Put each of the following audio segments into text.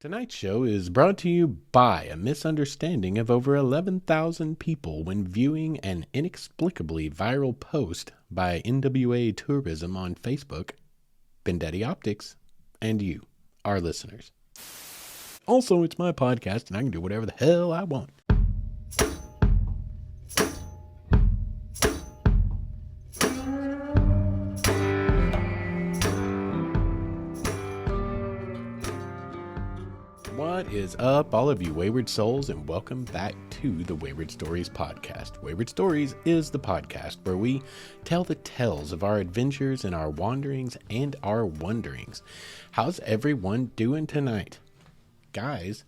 Tonight's show is brought to you by a misunderstanding of over 11,000 people when viewing an inexplicably viral post by NWA Tourism on Facebook, Bendetti Optics, and you, our listeners. Also, it's my podcast and I can do whatever the hell I want. What is up, all of you wayward souls, and welcome back to the Wayward Stories podcast. Wayward Stories is the podcast where we tell the tales of our adventures and our wanderings and our wonderings. How's everyone doing tonight? Guys,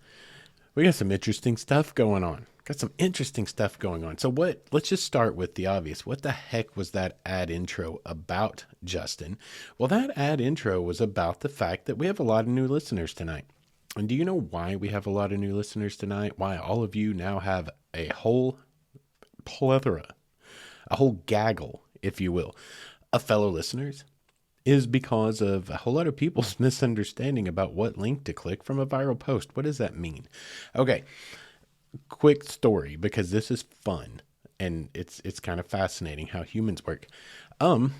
we got some interesting stuff going on. So let's just start with the obvious. What the heck was that ad intro about, Justin? Well, that ad intro was about the fact that we have a lot of new listeners tonight. And do you know why we have a lot of new listeners tonight? Why all of you now have a whole plethora, a whole gaggle, if you will, of fellow listeners? Is because of a whole lot of people's misunderstanding about what link to click from a viral post. What does that mean? Okay, quick story, because this is fun and it's kind of fascinating how humans work. I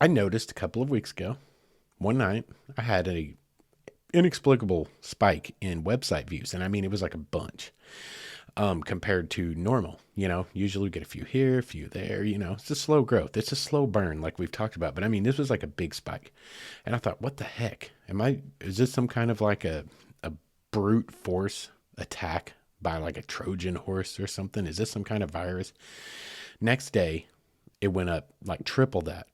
noticed a couple of weeks ago, one night, I had a inexplicable spike in website views. And I mean, it was like a bunch, compared to normal. Usually we get a few here, a few there, it's a slow growth. It's a slow burn like we've talked about. But I mean, this was like a big spike. And I thought, what the heck? Is this some kind of like a brute force attack by like a Trojan horse or something? Is this some kind of virus? Next day, it went up like triple that.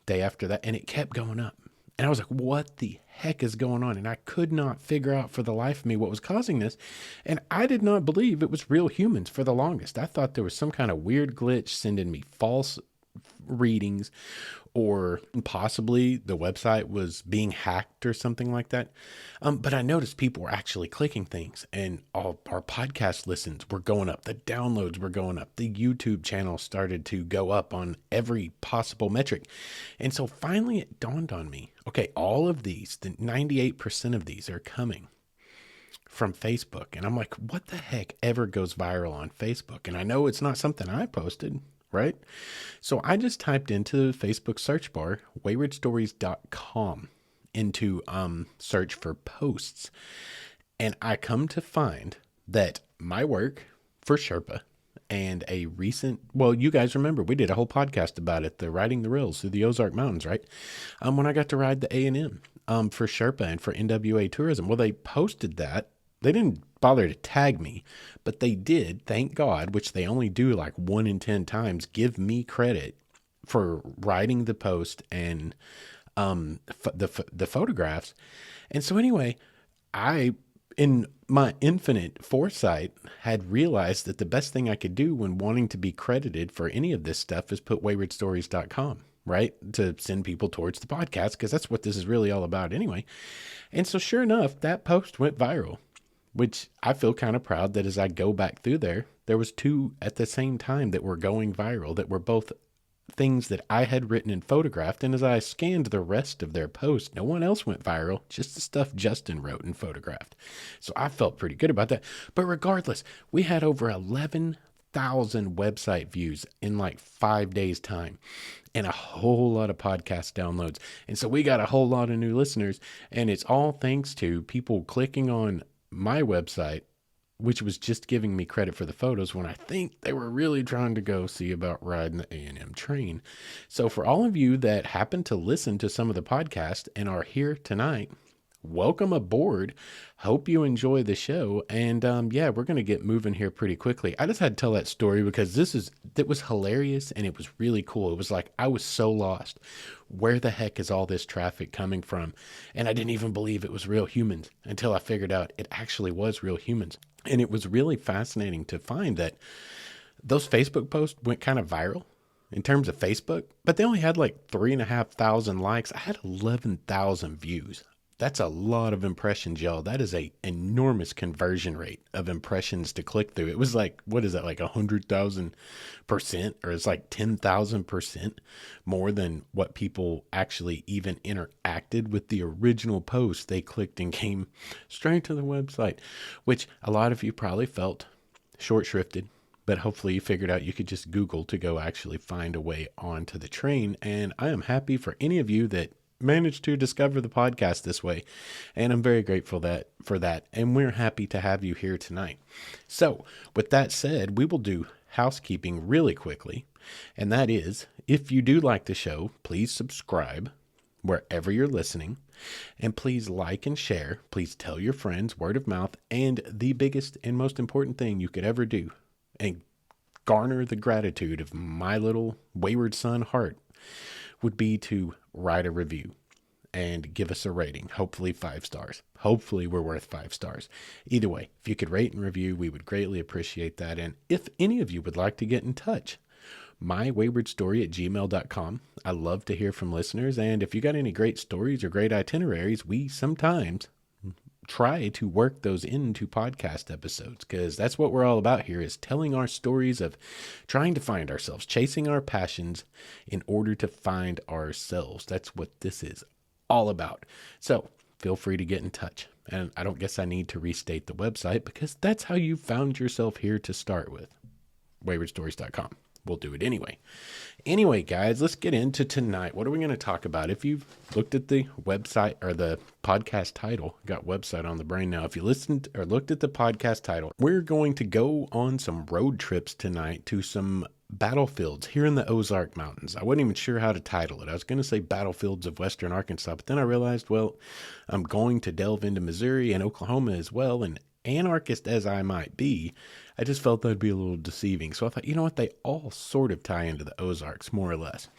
Day after that, and it kept going up. And I was like, what the heck is going on? And I could not figure out for the life of me what was causing this. And I did not believe it was real humans for the longest. I thought there was some kind of weird glitch sending me false readings, or possibly the website was being hacked or something like that. But I noticed people were actually clicking things, and all our podcast listens were going up. The downloads were going up. The YouTube channel started to go up on every possible metric. And so finally it dawned on me, okay, all of these, the 98% of these are coming from Facebook. And I'm like, what the heck ever goes viral on Facebook? And I know it's not something I posted, right? So I just typed into the Facebook search bar, waywardstories.com, into search for posts. And I come to find that my work for Sherpa and a recent, well, you guys remember, we did a whole podcast about it, the riding the rails through the Ozark Mountains, right? When I got to ride the A&M for Sherpa and for NWA Tourism. Well, they posted that. They didn't bother to tag me, but they did, thank God, which they only do like 1 in 10 times, give me credit for writing the post and the photographs. And so anyway, I, in my infinite foresight, had realized that the best thing I could do when wanting to be credited for any of this stuff is put waywardstories.com, right? To send people towards the podcast, because that's what this is really all about anyway. And so sure enough, that post went viral, which I feel kind of proud that as I go back through there was 2 at the same time that were going viral, that were both things that I had written and photographed. And as I scanned the rest of their posts, no one else went viral, just the stuff Justin wrote and photographed. So I felt pretty good about that. But regardless, we had over 11,000 website views in like 5 days time, and a whole lot of podcast downloads. And so we got a whole lot of new listeners, and it's all thanks to people clicking on my website, which was just giving me credit for the photos when I think they were really trying to go see about riding the A&M train. So for all of you that happen to listen to some of the podcast and are here tonight, welcome aboard. Hope you enjoy the show. And yeah, we're going to get moving here pretty quickly. I just had to tell that story because it was hilarious and it was really cool. It was like, I was so lost. Where the heck is all this traffic coming from? And I didn't even believe it was real humans until I figured out it actually was real humans. And it was really fascinating to find that those Facebook posts went kind of viral in terms of Facebook, but they only had like 3,500 likes. I had 11,000 views. That's a lot of impressions, y'all. That is a enormous conversion rate of impressions to click through. It was like, what is that, like 100,000%, or it's like 10,000% more than what people actually even interacted with the original post. They clicked and came straight to the website, which a lot of you probably felt short shrifted. But hopefully you figured out you could just Google to go actually find a way onto the train. And I am happy for any of you that managed to discover the podcast this way. And I'm very grateful for that. And we're happy to have you here tonight. So with that said, we will do housekeeping really quickly. And that is, if you do like the show, please subscribe wherever you're listening. And please like and share. Please tell your friends, word of mouth. And the biggest and most important thing you could ever do, and garner the gratitude of my little wayward son heart, would be to write a review and give us a rating. Hopefully 5 stars. Hopefully we're worth 5 stars. Either way, if you could rate and review, we would greatly appreciate that. And if any of you would like to get in touch, mywaywardstory@gmail.com. I love to hear from listeners. And if you got any great stories or great itineraries, we sometimes try to work those into podcast episodes, because that's what we're all about here, is telling our stories of trying to find ourselves, chasing our passions in order to find ourselves. That's what this is all about. So feel free to get in touch. And I don't guess I need to restate the website, because that's how you found yourself here to start with, waywardstories.com. We'll do it anyway. Anyway, guys, let's get into tonight. What are we going to talk about? If you've looked at the website or the podcast title, got website on the brain now. If you listened or looked at the podcast title, we're going to go on some road trips tonight to some battlefields here in the Ozark Mountains. I wasn't even sure how to title it. I was going to say Battlefields of Western Arkansas, but then I realized, well, I'm going to delve into Missouri and Oklahoma as well, and anarchist as I might be, I just felt that'd be a little deceiving. So I thought, you know what? They all sort of tie into the Ozarks, more or less.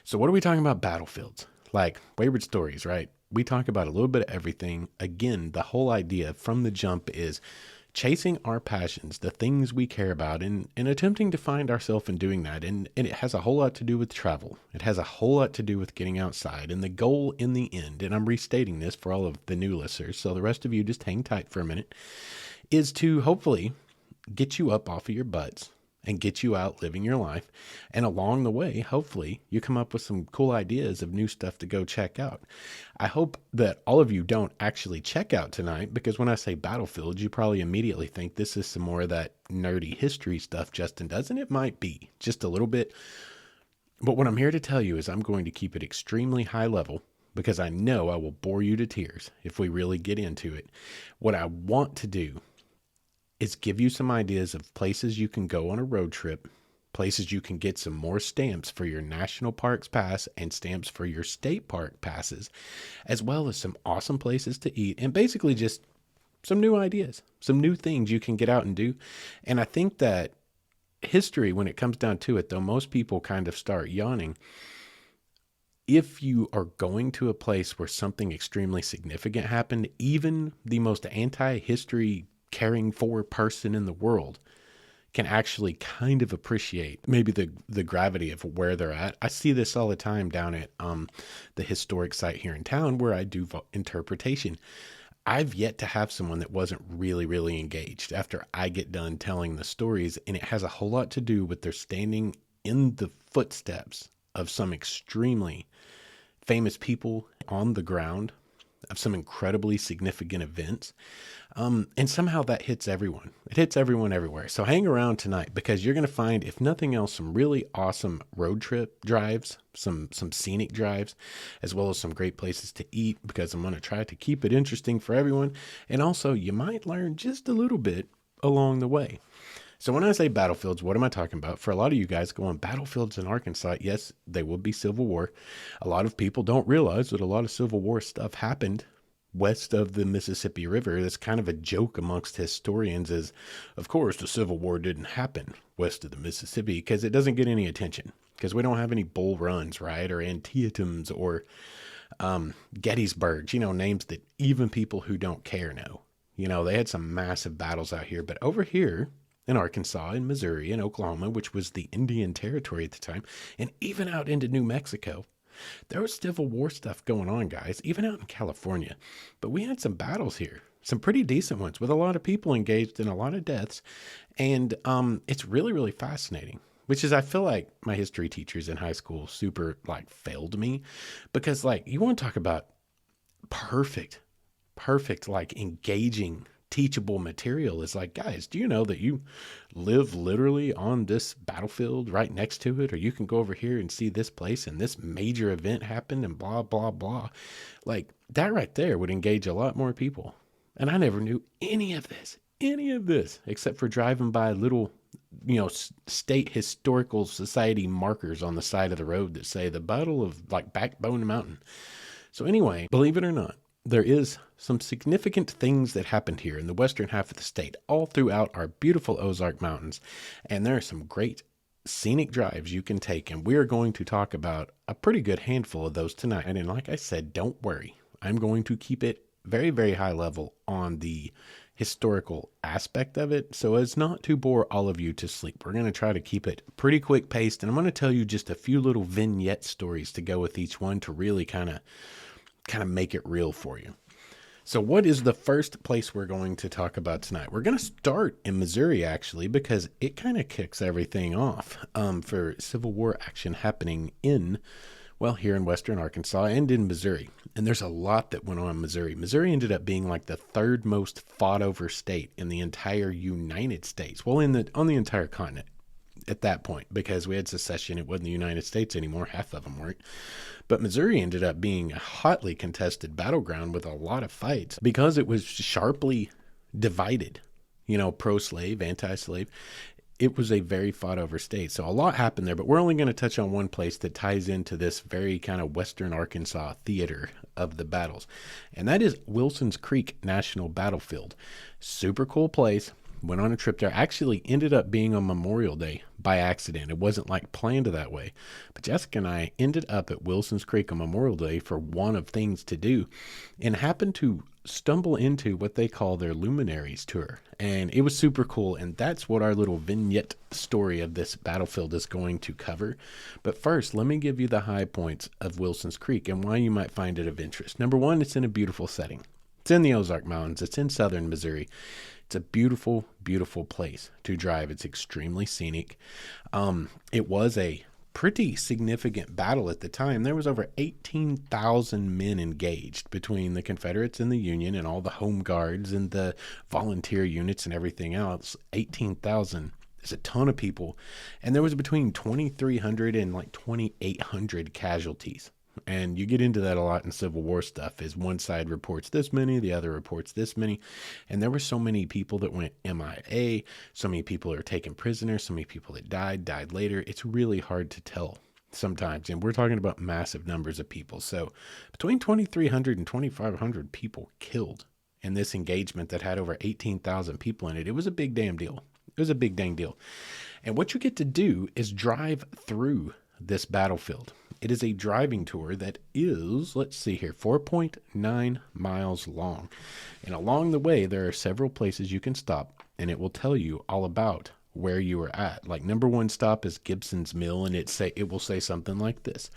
So what are we talking about? Battlefields. Like Wayward Stories, right? We talk about a little bit of everything. Again, the whole idea from the jump is chasing our passions, the things we care about, and attempting to find ourselves in doing that. And it has a whole lot to do with travel. It has a whole lot to do with getting outside. And the goal in the end, and I'm restating this for all of the new listeners, so the rest of you just hang tight for a minute, is to hopefully get you up off of your butts and get you out living your life. And along the way, hopefully you come up with some cool ideas of new stuff to go check out. I hope that all of you don't actually check out tonight, because when I say battlefields, you probably immediately think this is some more of that nerdy history stuff Justin does, and it might be just a little bit. But what I'm here to tell you is I'm going to keep it extremely high level, because I know I will bore you to tears if we really get into it. What I want to do is give you some ideas of places you can go on a road trip, places you can get some more stamps for your national parks pass and stamps for your state park passes, as well as some awesome places to eat, and basically just some new ideas, some new things you can get out and do. And I think that history, when it comes down to it, though most people kind of start yawning, if you are going to a place where something extremely significant happened, even the most anti-history caring for person in the world can actually kind of appreciate maybe the gravity of where they're at. I see this all the time down at the historic site here in town where I do interpretation. I've yet to have someone that wasn't really, really engaged after I get done telling the stories, and it has a whole lot to do with their standing in the footsteps of some extremely famous people on the ground, of some incredibly significant events. And somehow that hits everyone. It hits everyone everywhere. So hang around tonight, because you're going to find, if nothing else, some really awesome road trip drives, some scenic drives, as well as some great places to eat, because I'm going to try to keep it interesting for everyone. And also you might learn just a little bit along the way. So when I say battlefields, what am I talking about? For a lot of you guys going, battlefields in Arkansas, yes, they will be Civil War. A lot of people don't realize that a lot of Civil War stuff happened west of the Mississippi River. That's kind of a joke amongst historians, is, of course, the Civil War didn't happen west of the Mississippi, because it doesn't get any attention, because we don't have any Bull Runs, right? Or Antietam's, or Gettysburg, names that even people who don't care know. They had some massive battles out here, but over here in Arkansas, in Missouri, and Oklahoma, which was the Indian Territory at the time, and even out into New Mexico, There was Civil War stuff going on, guys, even out in California. But we had some battles here, some pretty decent ones with a lot of people engaged and a lot of deaths. And it's really, really fascinating, which is I feel like my history teachers in high school super like failed me because like you want to talk about perfect, like engaging teachable material is like, guys, do you know that you live literally on this battlefield right next to it? Or you can go over here and see this place and this major event happened and blah, blah, blah. Like that right there would engage a lot more people. And I never knew any of this, except for driving by little, state historical society markers on the side of the road that say the Battle of like Backbone Mountain. So anyway, believe it or not, there is some significant things that happened here in the western half of the state, all throughout our beautiful Ozark Mountains. And there are some great scenic drives you can take. And we're going to talk about a pretty good handful of those tonight. And like I said, don't worry. I'm going to keep it very, very high level on the historical aspect of it so as not to bore all of you to sleep. We're going to try to keep it pretty quick paced. And I'm going to tell you just a few little vignette stories to go with each one to really kind of make it real for you. So what is the first place we're going to talk about tonight? We're going to start in Missouri, actually, because it kind of kicks everything off for Civil War action happening here in western Arkansas and in Missouri. And there's a lot that went on in Missouri. Missouri ended up being like the third most fought over state in the entire United States. Well, on the entire continent at that point, because we had secession. It wasn't the United States anymore. Half of them weren't. But Missouri ended up being a hotly contested battleground with a lot of fights because it was sharply divided, pro-slave, anti-slave. It was a very fought over state. So a lot happened there, but we're only going to touch on one place that ties into this very kind of western Arkansas theater of the battles. And that is Wilson's Creek National Battlefield. Super cool place. Went on a trip there. Actually ended up being on Memorial Day by accident. It wasn't like planned that way. But Jessica and I ended up at Wilson's Creek on Memorial Day for one of things to do and happened to stumble into what they call their Luminaries tour. And it was super cool. And that's what our little vignette story of this battlefield is going to cover. But first, let me give you the high points of Wilson's Creek and why you might find it of interest. Number one, it's in a beautiful setting. It's in the Ozark Mountains. It's in southern Missouri. It's a beautiful, beautiful place to drive. It's extremely scenic. It was a pretty significant battle at the time. There was over 18,000 men engaged between the Confederates and the Union and all the home guards and the volunteer units and everything else. 18,000 is a ton of people. And there was between 2,300 and like 2,800 casualties. And you get into that a lot in Civil War stuff is one side reports this many, the other reports this many. And there were so many people that went MIA, so many people are taken prisoner, so many people that died later. It's really hard to tell sometimes. And we're talking about massive numbers of people. So between 2,300 and 2,500 people killed in this engagement that had over 18,000 people in it. It was a big damn deal. And what you get to do is drive through this battlefield. It is a driving tour that is, 4.9 miles long. And along the way, there are several places you can stop, and it will tell you all about where you are at. Like number one stop is Gibson's Mill, and it will say something like this.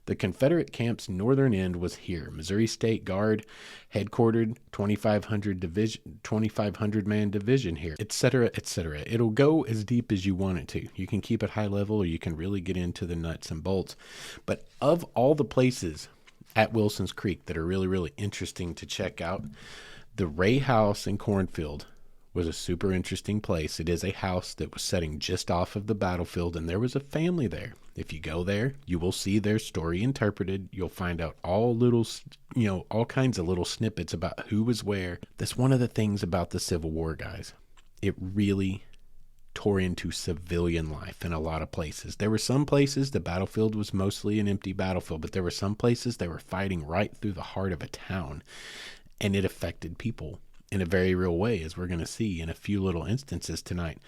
The Confederate camp's northern end was here. Missouri State Guard headquartered, 2,500 man division here, etc., etc. It'll go as deep as you want it to. You can keep it high level or you can really get into the nuts and bolts. But of all the places at Wilson's Creek that are really, really interesting to check out, the Ray House in Cornfield was a super interesting place. It is a house that was setting just off of the battlefield, and there was a family there. If you go there, you will see their story interpreted. You'll find out all kinds of little snippets about who was where. That's one of the things about the Civil War, guys. It really tore into civilian life in a lot of places. There were some places the battlefield was mostly an empty battlefield, but there were some places they were fighting right through the heart of a town, and it affected people in a very real way, as we're going to see in a few little instances tonight.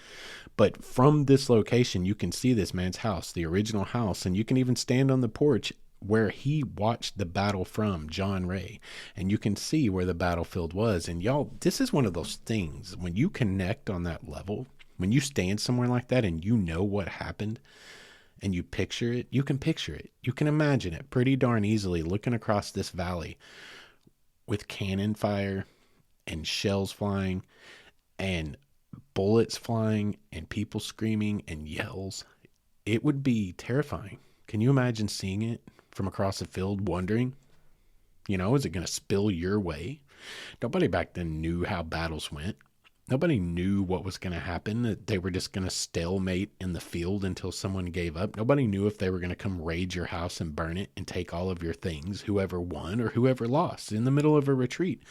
But from this location, you can see this man's house, the original house, and you can even stand on the porch where he watched the battle from, John Ray, and you can see where the battlefield was. And y'all, this is one of those things, when you connect on that level, when you stand somewhere like that and you know what happened, and you picture it, you can picture it. You can imagine it pretty darn easily looking across this valley with cannon fire and shells flying and bullets flying and people screaming and yells. It would be terrifying. Can you imagine seeing it from across the field, wondering, is it going to spill your way? Nobody back then knew how battles went. Nobody knew what was going to happen, that they were just going to stalemate in the field until someone gave up. Nobody knew if they were going to come raid your house and burn it and take all of your things, whoever won or whoever lost in the middle of a retreat.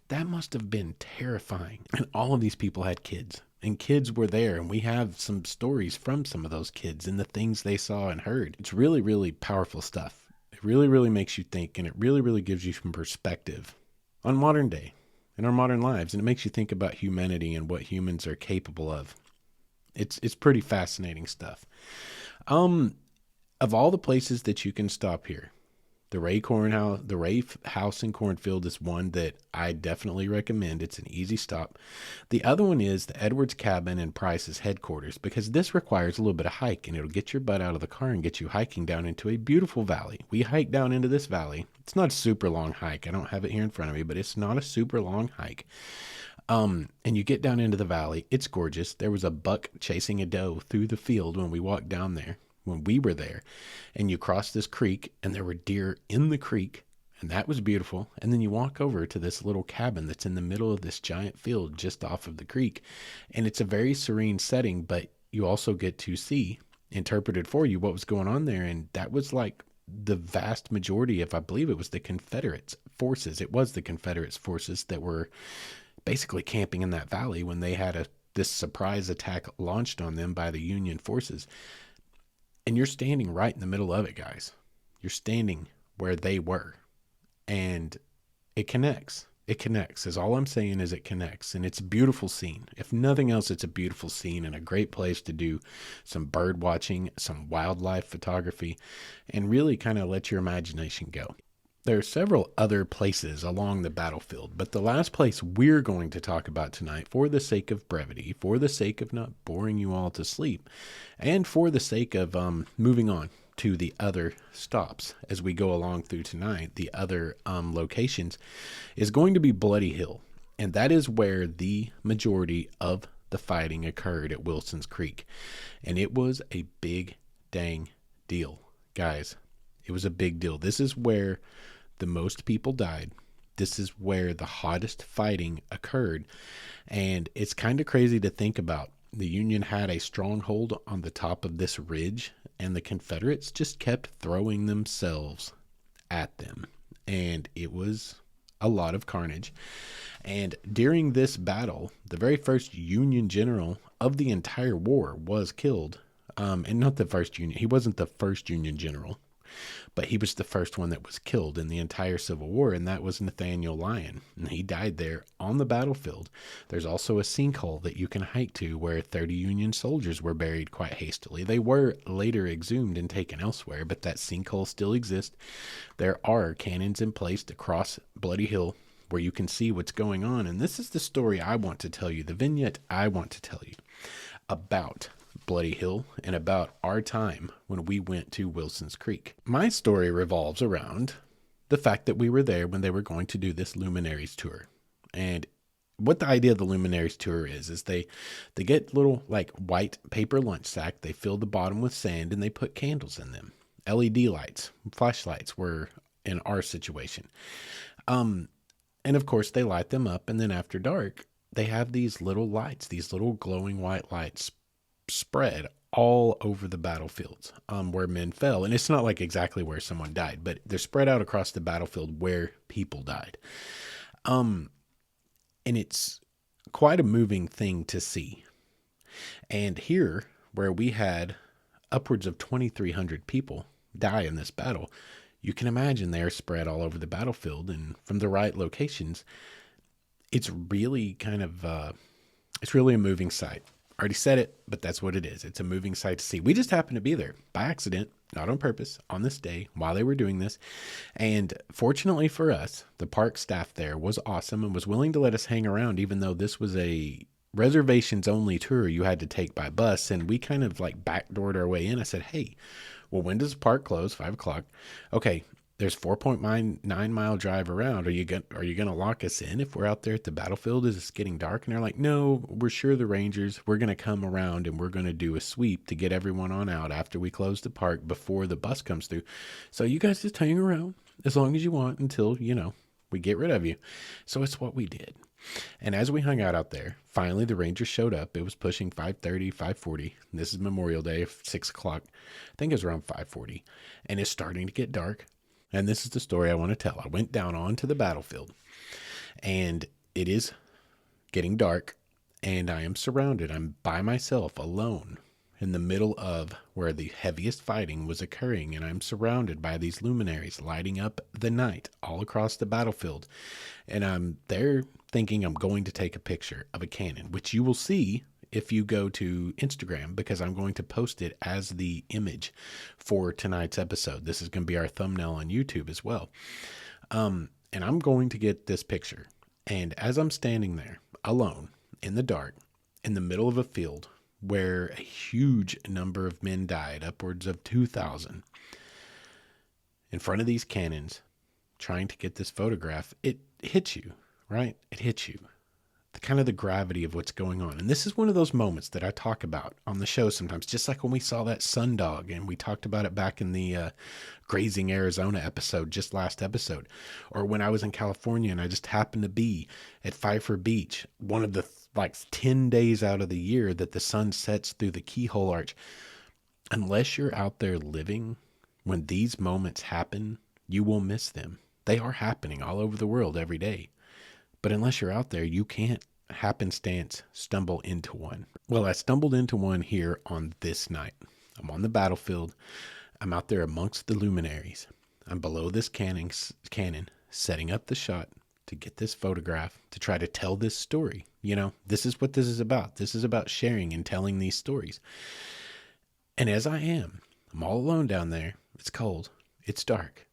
That must have been terrifying. And all of these people had kids, and kids were there. And we have some stories from some of those kids and the things they saw and heard. It's really, really powerful stuff. It really, really makes you think, and it really, really gives you some perspective on modern day, in our modern lives, and it makes you think about humanity and what humans are capable of. It's pretty fascinating stuff. Of all the places that you can stop here, the Ray House in Cornfield is one that I definitely recommend. It's an easy stop. The other one is the Edwards Cabin and Price's headquarters, because this requires a little bit of hike, and it'll get your butt out of the car and get you hiking down into a beautiful valley. We hiked down into this valley. It's not a super long hike. I don't have it here in front of me, but it's not a super long hike. And you get down into the valley. It's gorgeous. There was a buck chasing a doe through the field when we walked down there, when we were there. And you cross this creek, and there were deer in the creek, and that was beautiful. And then you walk over to this little cabin that's in the middle of this giant field just off of the creek. And it's a very serene setting, but you also get to see, interpreted for you, what was going on there. And that was like the vast majority of, I believe it was the Confederates forces. It was the Confederates forces that were basically camping in that valley when they had this surprise attack launched on them by the Union forces. And you're standing right in the middle of it, guys. You're standing where they were. And it connects. It connects. Is all I'm saying is it connects. And it's a beautiful scene. If nothing else, it's a beautiful scene and a great place to do some bird watching, some wildlife photography, and really kind of let your imagination go. There are several other places along the battlefield, but the last place we're going to talk about tonight, for the sake of brevity, for the sake of not boring you all to sleep, and for the sake of moving on to the other stops as we go along through tonight, the other locations, is going to be Bloody Hill. And that is where the majority of the fighting occurred at Wilson's Creek. And it was a big dang deal, guys. It was a big deal. This is where the most people died. This is where the hottest fighting occurred. And it's kind of crazy to think about. The Union had a stronghold on the top of this ridge, and the Confederates just kept throwing themselves at them. And it was a lot of carnage. And during this battle, the very first Union general of the entire war was killed. And not the first Union. He wasn't the first Union general, but he was the first one that was killed in the entire Civil War, and that was Nathaniel Lyon. And he died there on the battlefield. There's also a sinkhole that you can hike to where 30 Union soldiers were buried quite hastily. They were later exhumed and taken elsewhere, but that sinkhole still exists. There are cannons in place to cross Bloody Hill where you can see what's going on. And this is the story I want to tell you, the vignette I want to tell you about Bloody Hill and about our time when we went to Wilson's Creek. My story revolves around the fact that we were there when they were going to do this Luminaries tour. And what the idea of the Luminaries tour is they get little like white paper lunch sack, they fill the bottom with sand, and they put candles in them. LED lights, flashlights were in our situation. And of course they light them up, and then after dark, they have these little lights, these little glowing white lights spread all over the battlefields where men fell. And it's not like exactly where someone died, but they're spread out across the battlefield where people died. And it's quite a moving thing to see. And here, where we had upwards of 2,300 people die in this battle, you can imagine they're spread all over the battlefield and from the right locations. It's really kind of, it's really a moving sight. Already said it, but that's what it is. It's a moving sight to see. We just happened to be there by accident, not on purpose, on this day while they were doing this. And fortunately for us, the park staff there was awesome and was willing to let us hang around, even though this was a reservations only tour you had to take by bus, and we kind of like backdoored our way in. I said, hey, well, when does the park close? 5 o'clock. Okay, there's 4.9 mile drive around. Are you gonna lock us in if we're out there at the battlefield? Is it's getting dark? And they're like, no, we're sure the Rangers, we're gonna come around and we're gonna do a sweep to get everyone on out after we close the park before the bus comes through. So you guys just hang around as long as you want until, we get rid of you. So it's what we did. And as we hung out there, finally the Rangers showed up. It was pushing 5:30, 5:40. This is Memorial Day, 6 o'clock. I think it was around 5:40. And it's starting to get dark. And this is the story I want to tell. I went down onto the battlefield, and it is getting dark, and I am surrounded. I'm by myself, alone, in the middle of where the heaviest fighting was occurring, and I'm surrounded by these luminaries lighting up the night all across the battlefield. And I'm there thinking I'm going to take a picture of a cannon, which you will see if you go to Instagram, because I'm going to post it as the image for tonight's episode. This is going to be our thumbnail on YouTube as well. And I'm going to get this picture. And as I'm standing there alone in the dark, in the middle of a field where a huge number of men died, upwards of 2,000, in front of these cannons, trying to get this photograph, it hits you, right? It hits you. The gravity of what's going on. And this is one of those moments that I talk about on the show sometimes, just like when we saw that sundog and we talked about it back in the Grazing Arizona episode, just last episode, or when I was in California and I just happened to be at Pfeiffer Beach, one of the 10 days out of the year that the sun sets through the keyhole arch. Unless you're out there living, when these moments happen, you will miss them. They are happening all over the world every day. But unless you're out there, you can't happenstance stumble into one. Well, I stumbled into one here on this night. I'm on the battlefield. I'm out there amongst the luminaries. I'm below this cannon, setting up the shot to get this photograph, to try to tell this story. This is what this is about. This is about sharing and telling these stories. And as I'm all alone down there. It's cold. It's dark.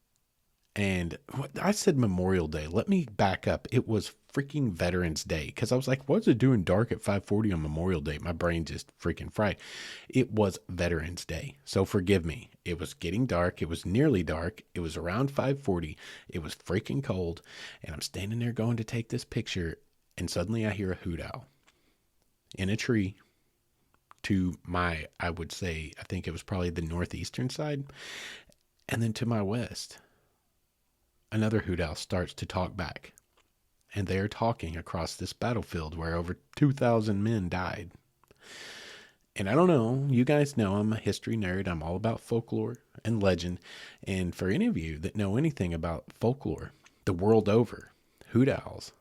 And I said Memorial Day. Let me back up. It was freaking Veterans Day, because I was like, what's it doing dark at 5:40 on Memorial Day? My brain just freaking fried. It was Veterans Day. So forgive me. It was getting dark. It was nearly dark. It was around 5:40. It was freaking cold. And I'm standing there going to take this picture. And suddenly I hear a hoot owl in a tree to my, I would say, I think it was probably the northeastern side. And then to my west, another hoot owl starts to talk back. And they are talking across this battlefield where over 2,000 men died. And I don't know, you guys know I'm a history nerd. I'm all about folklore and legend. And for any of you that know anything about folklore, the world over, hoot owls,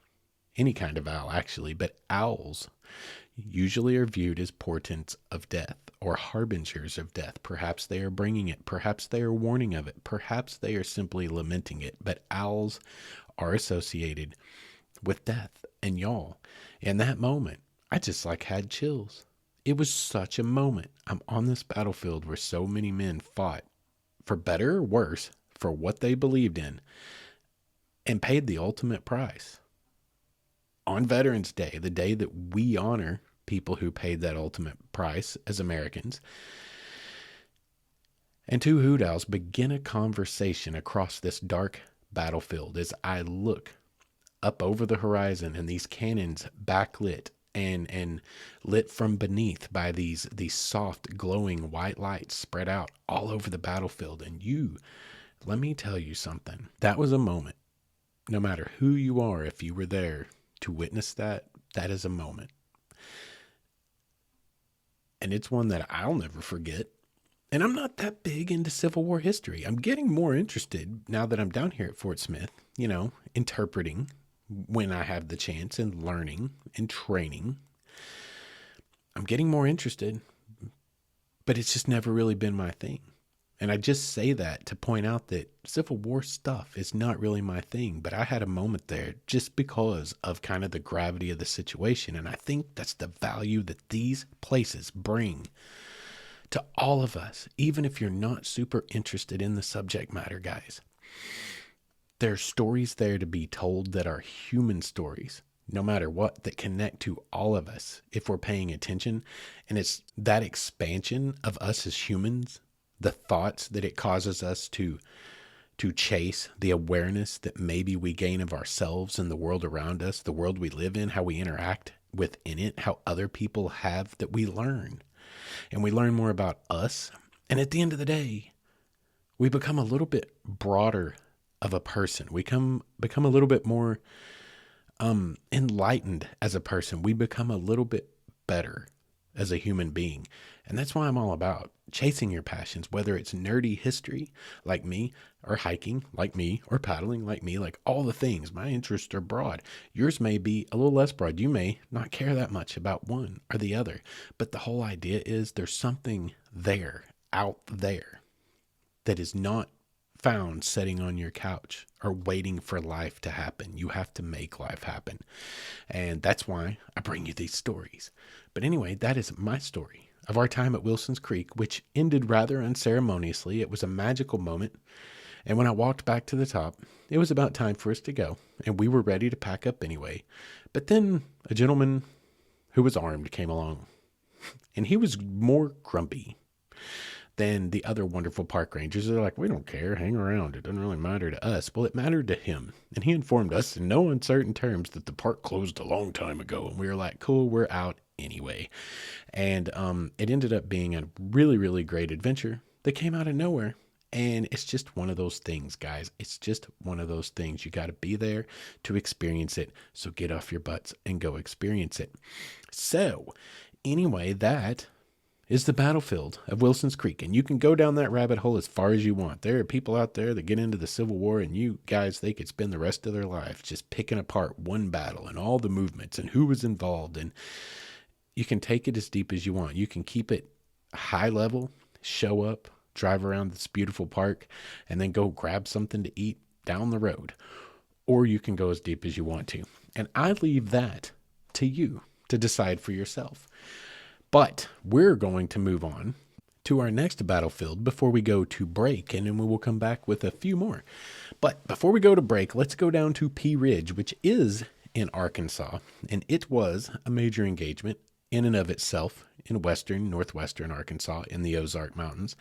any kind of owl actually, but owls usually are viewed as portents of death or harbingers of death. Perhaps they are bringing it. Perhaps they are warning of it. Perhaps they are simply lamenting it. But owls are associated with death. And y'all, in that moment, I just had chills. It was such a moment. I'm on this battlefield where so many men fought, for better or worse, for what they believed in, and paid the ultimate price. On Veterans Day, the day that we honor people who paid that ultimate price as Americans, and two hoot owls begin a conversation across this dark battlefield as I look up over the horizon and these cannons backlit and lit from beneath by these soft glowing white lights spread out all over the battlefield. And let me tell you something. That was a moment. No matter who you are, if you were there to witness that is a moment. And it's one that I'll never forget. And I'm not that big into Civil War history. I'm getting more interested now that I'm down here at Fort Smith, interpreting when I have the chance and learning and training. I'm getting more interested, but it's just never really been my thing. And I just say that to point out that Civil War stuff is not really my thing, but I had a moment there just because of kind of the gravity of the situation. And I think that's the value that these places bring to all of us, even if you're not super interested in the subject matter, guys. There are stories there to be told that are human stories, no matter what, that connect to all of us if we're paying attention. And it's that expansion of us as humans, the thoughts that it causes us to chase, the awareness that maybe we gain of ourselves and the world around us, the world we live in, how we interact within it, how other people have, that we learn. And we learn more about us. And at the end of the day, we become a little bit broader of a person. We become a little bit more enlightened as a person. We become a little bit better as a human being. And that's why I'm all about chasing your passions, whether it's nerdy history like me, or hiking like me, or paddling like me, like all the things. My interests are broad. Yours may be a little less broad. You may not care that much about one or the other. But the whole idea is there's something there, out there, that is not found sitting on your couch or waiting for life to happen. You have to make life happen. And that's why I bring you these stories. But anyway, that is my story of our time at Wilson's Creek, which ended rather unceremoniously. It was a magical moment. And when I walked back to the top, it was about time for us to go. And we were ready to pack up anyway. But then a gentleman who was armed came along. And he was more grumpy than the other wonderful park rangers. They're like, we don't care, hang around. It doesn't really matter to us. Well, it mattered to him. And he informed us in no uncertain terms that the park closed a long time ago. And we were like, cool, we're out anyway. And it ended up being a really, really great adventure that came out of nowhere. And it's just one of those things, guys. It's just one of those things. You got to be there to experience it. So get off your butts and go experience it. So anyway, that is the battlefield of Wilson's Creek. And you can go down that rabbit hole as far as you want. There are people out there that get into the Civil War, and you guys, they could spend the rest of their life just picking apart one battle and all the movements and who was involved. And you can take it as deep as you want. You can keep it high level, show up, drive around this beautiful park, and then go grab something to eat down the road. Or you can go as deep as you want to. And I leave that to you to decide for yourself. But we're going to move on to our next battlefield before we go to break, and then we will come back with a few more. But before we go to break, let's go down to Pea Ridge, which is in Arkansas, and it was a major engagement in and of itself in northwestern Arkansas in the Ozark Mountains.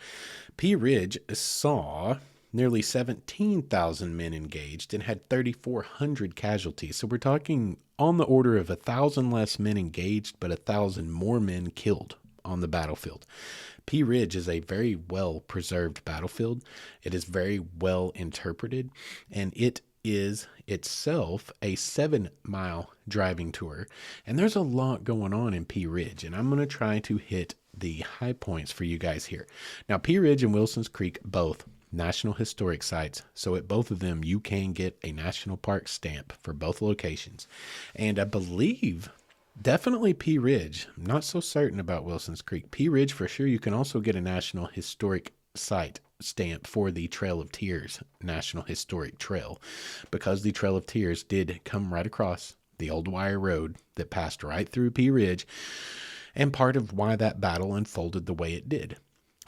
Pea Ridge saw nearly 17,000 men engaged and had 3,400 casualties. So we're talking on the order of 1,000 less men engaged, but 1,000 more men killed on the battlefield. Pea Ridge is a very well preserved battlefield. It is very well interpreted, and it is itself a 7-mile driving tour. And there's a lot going on in Pea Ridge, and I'm going to try to hit the high points for you guys here. Now, Pea Ridge and Wilson's Creek, both National Historic Sites. So at both of them, you can get a National Park stamp for both locations. And I believe definitely Pea Ridge. I'm not so certain about Wilson's Creek. Pea Ridge for sure. You can also get a National Historic Site stamp for the Trail of Tears National Historic Trail, because the Trail of Tears did come right across the old wire road that passed right through Pea Ridge. And part of why that battle unfolded the way it did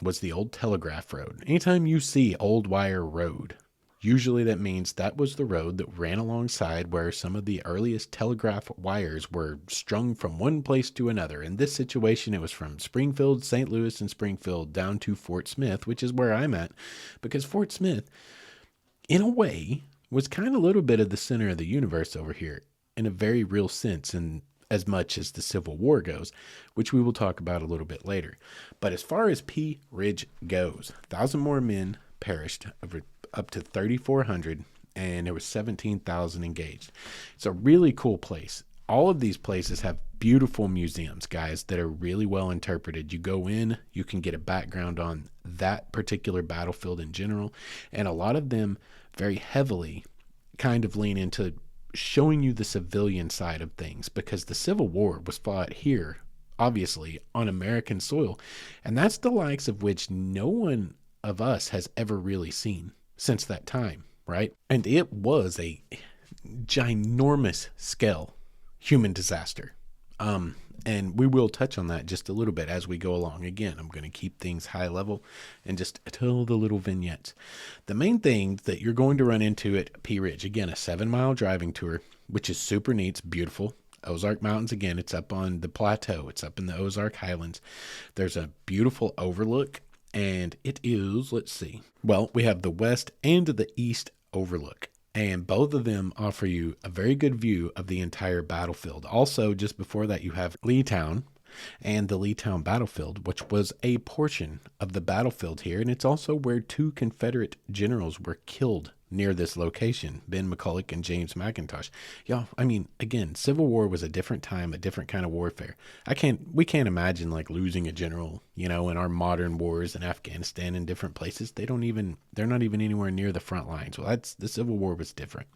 was the old telegraph road. Anytime you see old wire road, usually that means that was the road that ran alongside where some of the earliest telegraph wires were strung from one place to another. In this situation, it was from Springfield, St. Louis, and Springfield down to Fort Smith, which is where I'm at, because Fort Smith, in a way, was kind of a little bit of the center of the universe over here in a very real sense, and as much as the Civil War goes, which we will talk about a little bit later. But as far as Pea Ridge goes, 1,000 more men perished, over up to 3,400, and there was 17,000 engaged. It's a really cool place. All of these places have beautiful museums, guys, that are really well interpreted. You go in, you can get a background on that particular battlefield in general, and a lot of them very heavily kind of lean into showing you the civilian side of things, because the Civil War was fought here, obviously, on American soil, and that's the likes of which no one of us has ever really seen since that time, right? And it was a ginormous scale human disaster. And we will touch on that just a little bit as we go along. Again, I'm going to keep things high level and just tell the little vignettes. The main thing that you're going to run into at Pea Ridge, again, a 7-mile driving tour. which is super neat. It's beautiful. Ozark Mountains, again, it's up on the plateau. It's up in the Ozark Highlands. There's a beautiful overlook, and it is, let's see. Well, we have the west and the east overlook, and both of them offer you a very good view of the entire battlefield. Also, just before that, you have Leetown and the Leetown battlefield, which was a portion of the battlefield here, and it's also where two Confederate generals were killed near this location, Ben McCulloch and James McIntosh. Y'all, I mean, again, Civil War was a different time, a different kind of warfare. We can't imagine like losing a general, in our modern wars in Afghanistan and different places. They're not even anywhere near the front lines. Well, the Civil War was different.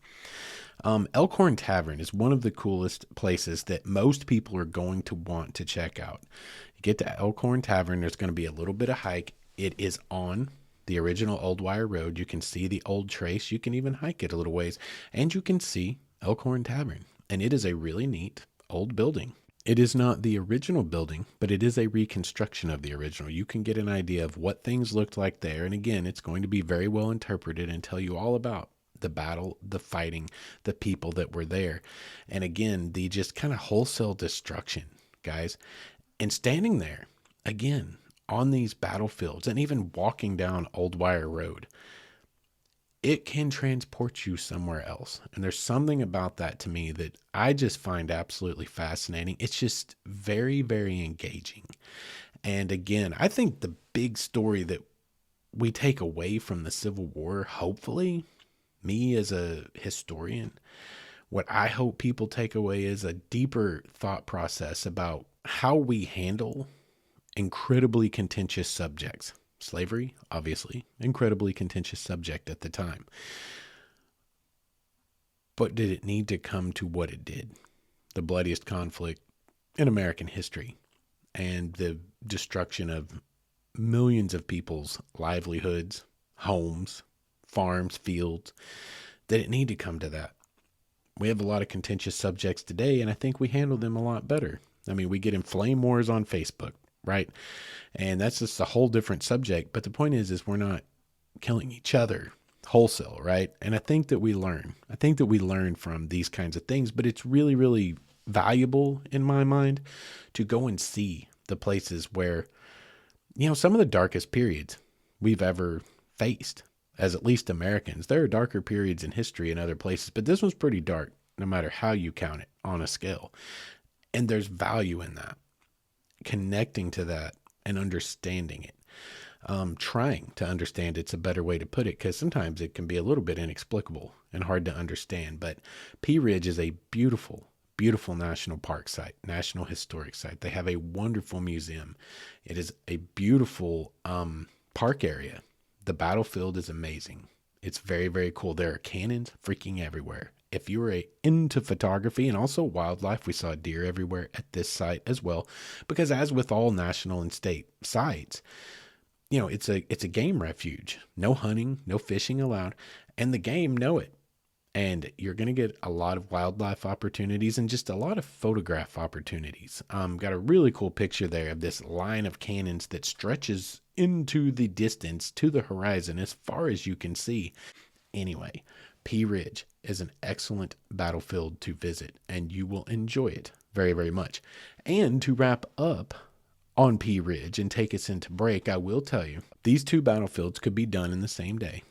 Elkhorn Tavern is one of the coolest places that most people are going to want to check out. You get to Elkhorn Tavern, there's going to be a little bit of hike. It is on the original Old Wire Road. You can see the old trace. You can even hike it a little ways, and you can see Elkhorn Tavern. And it is a really neat old building. It is not the original building, but it is a reconstruction of the original. You can get an idea of what things looked like there. And again, it's going to be very well interpreted and tell you all about the battle, the fighting, the people that were there. And again, the just kind of wholesale destruction, guys. And standing there, again, on these battlefields and even walking down Old Wire Road, it can transport you somewhere else. And there's something about that to me that I just find absolutely fascinating. It's just very, very engaging. And again, I think the big story that we take away from the Civil War, hopefully, me as a historian, what I hope people take away is a deeper thought process about how we handle incredibly contentious subjects. Slavery, obviously, incredibly contentious subject at the time. But did it need to come to what it did? The bloodiest conflict in American history and the destruction of millions of people's livelihoods, homes, farms, fields. Did it need to come to that? We have a lot of contentious subjects today, and I think we handle them a lot better. I mean, we get in flame wars on Facebook, right? And that's just a whole different subject. But the point is we're not killing each other wholesale, right? And I think that we learn. I think that we learn from these kinds of things, but it's really, really valuable in my mind to go and see the places where, some of the darkest periods we've ever faced as at least Americans. There are darker periods in history in other places, but this one's pretty dark no matter how you count it on a scale. And there's value in that, connecting to that and understanding it. Trying to understand it's a better way to put it, because sometimes it can be a little bit inexplicable and hard to understand. But Pea Ridge is a beautiful, beautiful national park site, national historic site. They have a wonderful museum. It is a beautiful park area. The battlefield is amazing. It's very, very cool. There are cannons freaking everywhere. If you were into photography and also wildlife, we saw deer everywhere at this site as well. Because as with all national and state sites, it's a game refuge. No hunting, no fishing allowed. And the game know it. And you're going to get a lot of wildlife opportunities and just a lot of photograph opportunities. Got a really cool picture there of this line of cannons that stretches into the distance to the horizon as far as you can see. Anyway, Pea Ridge is an excellent battlefield to visit, and you will enjoy it very, very much. And to wrap up on Pea Ridge and take us into break, I will tell you, these two battlefields could be done in the same day.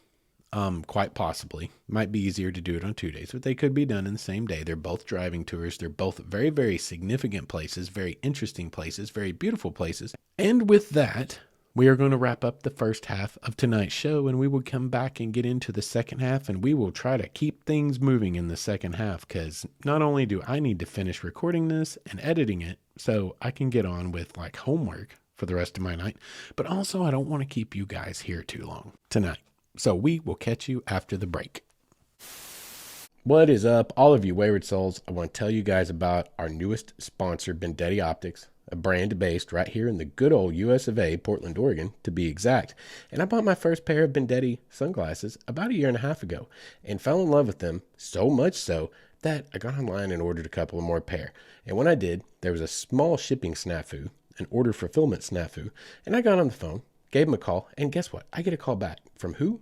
Quite possibly. Might be easier to do it on 2 days, but they could be done in the same day. They're both driving tours. They're both very, very significant places, very interesting places, very beautiful places. And with that, we are going to wrap up the first half of tonight's show, and we will come back and get into the second half, and we will try to keep things moving in the second half, because not only do I need to finish recording this and editing it so I can get on with like homework for the rest of my night, but also I don't want to keep you guys here too long tonight. So we will catch you after the break. What is up, all of you Wayward Souls? I want to tell you guys about our newest sponsor, Vendetti Optics, a brand based right here in the good old US of A, Portland, Oregon, to be exact. And I bought my first pair of Vendetti sunglasses about 1.5 years ago and fell in love with them, so much so that I got online and ordered a couple of more pair. And when I did, there was a small shipping snafu, an order fulfillment snafu, and I got on the phone, gave him a call, and guess what? I get a call back from who?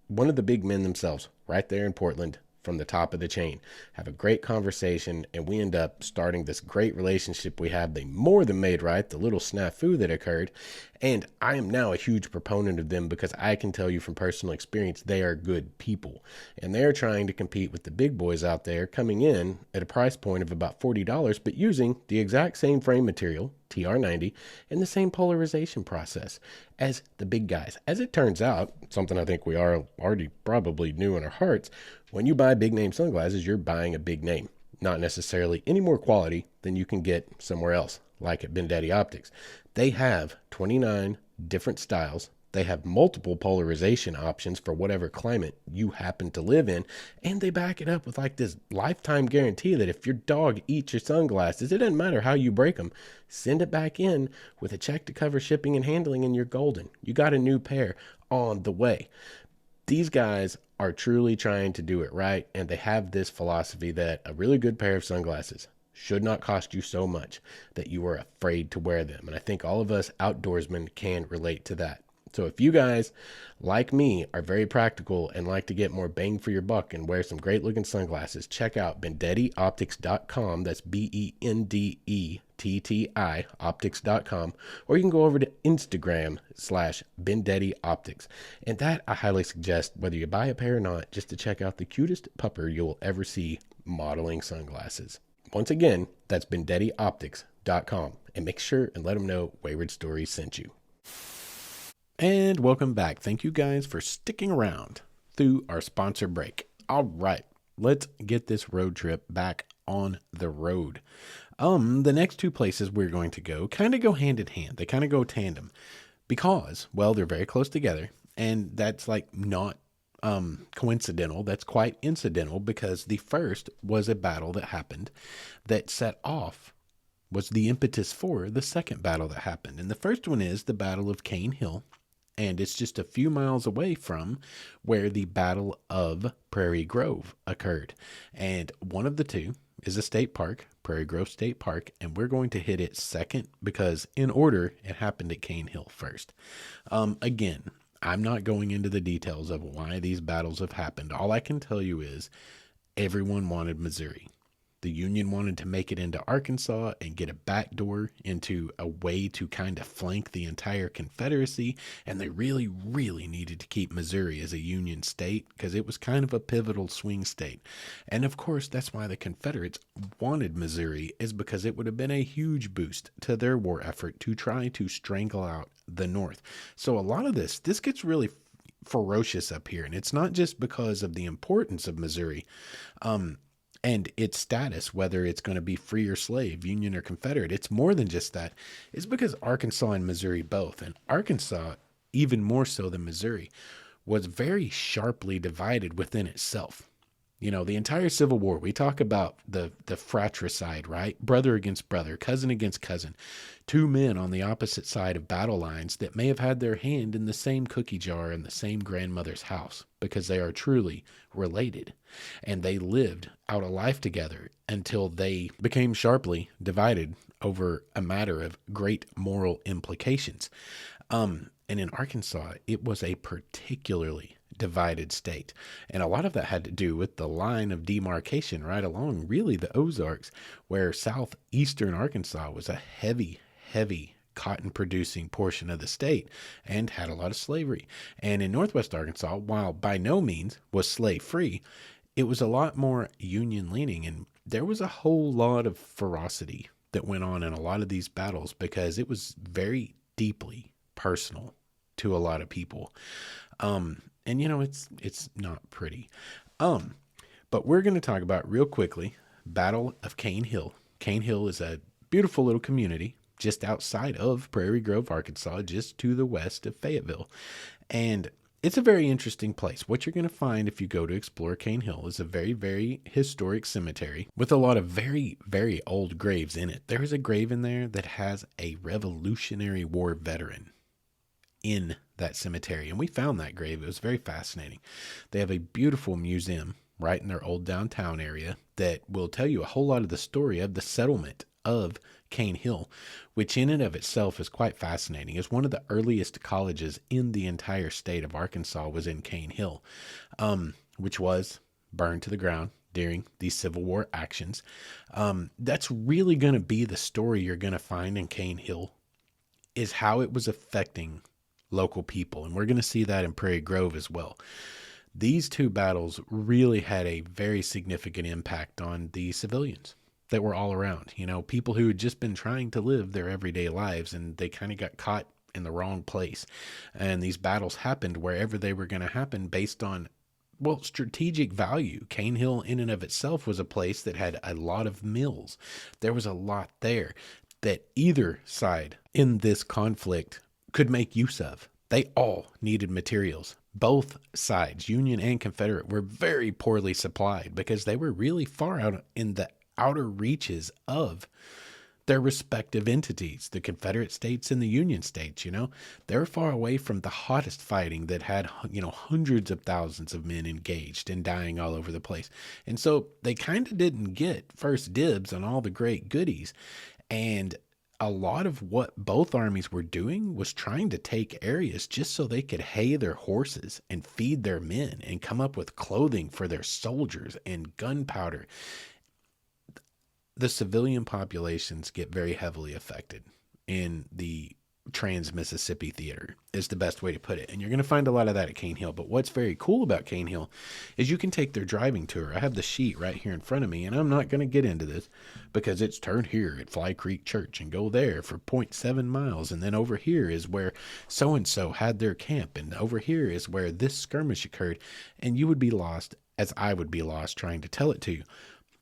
One of the big men themselves, right there in Portland, from the top of the chain, have a great conversation, and we end up starting this great relationship we have. They more than made right the little snafu that occurred. And I am now a huge proponent of them because I can tell you from personal experience, they are good people. And they're trying to compete with the big boys out there coming in at a price point of about $40, but using the exact same frame material, TR90, and the same polarization process as the big guys. As it turns out, something I think we are already probably knew in our hearts, when you buy big name sunglasses, you're buying a big name, not necessarily any more quality than you can get somewhere else, like at Bendetti Optics. They have 29 different styles. They have multiple polarization options for whatever climate you happen to live in. And they back it up with like this lifetime guarantee that if your dog eats your sunglasses, it doesn't matter how you break them, send it back in with a check to cover shipping and handling and you're golden. You got a new pair on the way. These guys are truly trying to do it right. And they have this philosophy that a really good pair of sunglasses should not cost you so much that you are afraid to wear them. And I think all of us outdoorsmen can relate to that. So if you guys, like me, are very practical and like to get more bang for your buck and wear some great looking sunglasses, check out BendettiOptics.com. That's Bendetti optics.com, or you can go over to Instagram/Bendetti Optics. And that I highly suggest, whether you buy a pair or not, just to check out the cutest pupper you'll ever see modeling sunglasses. Once again, that's BendettiOptics.com, and make sure and let them know Wayward Stories sent you. And welcome back. Thank you guys for sticking around through our sponsor break. All right, let's get this road trip back on the road. The next two places we're going to go kind of go hand in hand. They kind of go tandem because, well, they're very close together, and that's like not coincidental. That's quite incidental because the first was a battle that happened that set off, was the impetus for the second battle that happened. And the first one is the Battle of Cane Hill. And it's just a few miles away from where the Battle of Prairie Grove occurred. And one of the two is a state park, Prairie Grove State Park, and we're going to hit it second because in order, it happened at Cane Hill first. Again, I'm not going into the details of why these battles have happened. All I can tell you is everyone wanted Missouri. The Union wanted to make it into Arkansas and get a backdoor into a way to kind of flank the entire Confederacy. And they really, really needed to keep Missouri as a Union state because it was kind of a pivotal swing state. And of course, that's why the Confederates wanted Missouri, is because it would have been a huge boost to their war effort to try to strangle out the North. So a lot of this gets really ferocious up here. And it's not just because of the importance of Missouri, and its status, whether it's going to be free or slave, Union or Confederate. It's more than just that. It's because Arkansas and Missouri both, and Arkansas even more so than Missouri, was very sharply divided within itself. You know, the entire Civil War, we talk about the fratricide, right? Brother against brother, cousin against cousin. Two men on the opposite side of battle lines that may have had their hand in the same cookie jar in the same grandmother's house because they are truly related. And they lived out a life together until they became sharply divided over a matter of great moral implications. And in Arkansas, it was a particularly divided state. And a lot of that had to do with the line of demarcation right along really the Ozarks, where southeastern Arkansas was a heavy cotton producing portion of the state and had a lot of slavery. And in northwest Arkansas, while by no means was slave free, it was a lot more Union leaning. And there was a whole lot of ferocity that went on in a lot of these battles because it was very deeply personal to a lot of people. And you know, it's not pretty. But we're going to talk about real quickly, Battle of Cane Hill. Cane Hill is a beautiful little community just outside of Prairie Grove, Arkansas, just to the west of Fayetteville. And it's a very interesting place. What you're going to find if you go to explore Cane Hill is a very, very historic cemetery with a lot of very, very old graves in it. There is a grave in there that has a Revolutionary War veteran in that cemetery, and we found that grave. It was very fascinating. They have a beautiful museum right in their old downtown area that will tell you a whole lot of the story of the settlement of Cane Hill, which in and of itself is quite fascinating. It's one of the earliest colleges in the entire state of Arkansas was in Cane Hill, which was burned to the ground during these Civil War actions. That's really going to be the story you're going to find in Cane Hill, is how it was affecting local people. And we're going to see that in Prairie Grove as well. These two battles really had a very significant impact on the civilians that were all around. People who had just been trying to live their everyday lives, and they kind of got caught in the wrong place. And these battles happened wherever they were going to happen based on, well, strategic value. Cane Hill in and of itself was a place that had a lot of mills. There was a lot there that either side in this conflict could make use of. They all needed materials. Both sides, Union and Confederate, were very poorly supplied because they were really far out in the outer reaches of their respective entities, the Confederate states and the Union states. They were far away from the hottest fighting that had, hundreds of thousands of men engaged and dying all over the place. And so they kind of didn't get first dibs on all the great goodies. And a lot of what both armies were doing was trying to take areas just so they could hay their horses and feed their men and come up with clothing for their soldiers and gunpowder. The civilian populations get very heavily affected in the Trans-Mississippi Theater, is the best way to put it. And you're going to find a lot of that at Cane Hill. But what's very cool about Cane Hill is you can take their driving tour. I have the sheet right here in front of me, and I'm not going to get into this because it's turn here at Fly Creek Church and go there for 0.7 miles. And then over here is where so-and-so had their camp. And over here is where this skirmish occurred. And you would be lost, as I would be lost, trying to tell it to you.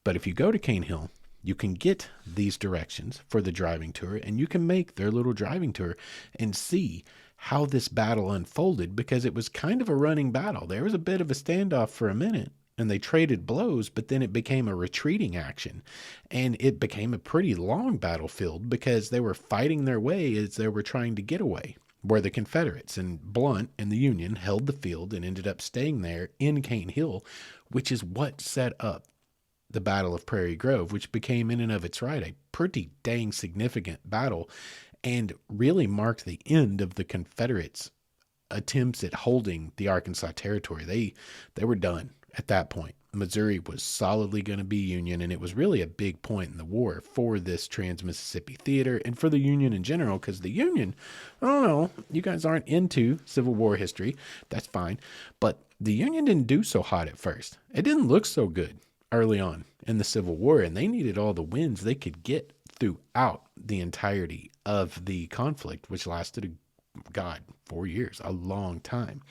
But if you go to Cane Hill, you can get these directions for the driving tour, and you can make their little driving tour and see how this battle unfolded, because it was kind of a running battle. There was a bit of a standoff for a minute, and they traded blows, but then it became a retreating action, and it became a pretty long battlefield because they were fighting their way as they were trying to get away, where the Confederates and Blunt and the Union held the field and ended up staying there in Cane Hill, which is what set up the Battle of Prairie Grove, which became in and of its right a pretty dang significant battle and really marked the end of the Confederates' attempts at holding the Arkansas Territory. They were done at that point. Missouri was solidly going to be Union, and it was really a big point in the war for this Trans-Mississippi Theater and for the Union in general, because the Union, I don't know, you guys aren't into Civil War history, that's fine, but the Union didn't do so hot at first. It didn't look so good early on in the Civil War, and they needed all the wins they could get throughout the entirety of the conflict, which lasted, 4 years, a long time.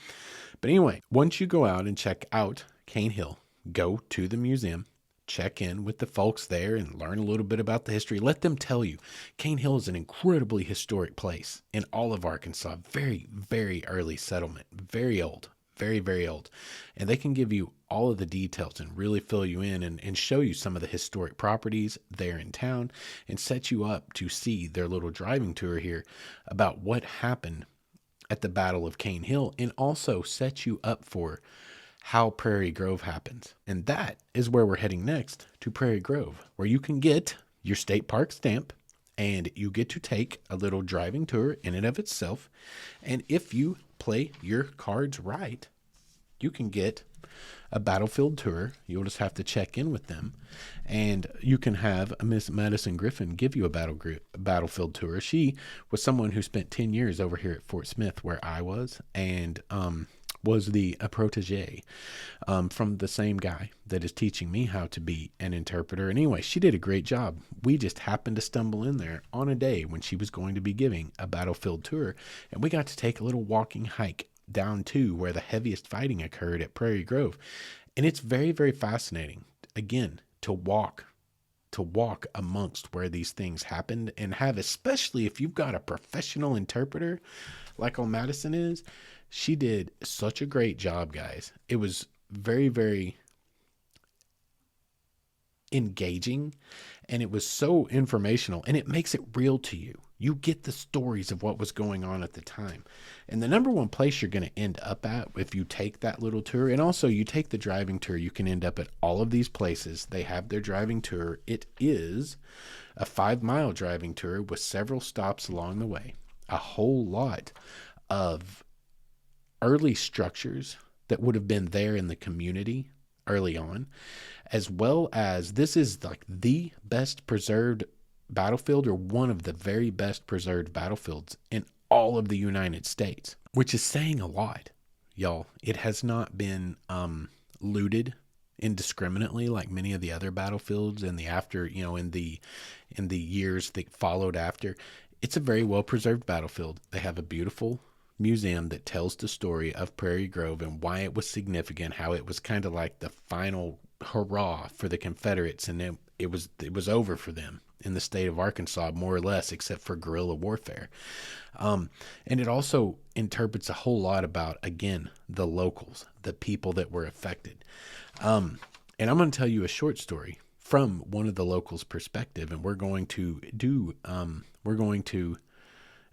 But anyway, once you go out and check out Cane Hill, go to the museum, check in with the folks there and learn a little bit about the history. Let them tell you. Cane Hill is an incredibly historic place in all of Arkansas. Very, very early settlement, very old. Very, very old. And they can give you all of the details and really fill you in and show you some of the historic properties there in town and set you up to see their little driving tour here about what happened at the Battle of Cane Hill, and also set you up for how Prairie Grove happens. And that is where we're heading next, to Prairie Grove, where you can get your state park stamp, and you get to take a little driving tour in and of itself. And if you play your cards right, you can get a battlefield tour. You'll just have to check in with them, and you can have Miss Madison Griffin give you a battlefield tour. She was someone who spent 10 years over here at Fort Smith, where I was, and was a protege from the same guy that is teaching me how to be an interpreter. And anyway, she did a great job. We just happened to stumble in there on a day when she was going to be giving a battlefield tour, and we got to take a little walking hike down to where the heaviest fighting occurred at Prairie Grove. And it's very, very fascinating, again, to walk amongst where these things happened, and have, especially if you've got a professional interpreter like old Madison is. She did such a great job, guys. It was very, very engaging, and it was so informational, and it makes it real to you. You get the stories of what was going on at the time. And the number one place you're going to end up at if you take that little tour, and also you take the driving tour, you can end up at all of these places. They have their driving tour. It is a 5-mile driving tour with several stops along the way. A whole lot of early structures that would have been there in the community early on, as well as this is like the best preserved battlefield, or one of the very best preserved battlefields in all of the United States, which is saying a lot, y'all. It has not been looted indiscriminately like many of the other battlefields in the after, in the years that followed after. It's a very well preserved battlefield. They have a beautiful museum that tells the story of Prairie Grove and why it was significant, how it was kind of like the final hurrah for the Confederates, and it was over for them in the state of Arkansas, more or less, except for guerrilla warfare. And it also interprets a whole lot about, again, the locals, the people that were affected. And I'm going to tell you a short story from one of the locals' perspective, and we're going to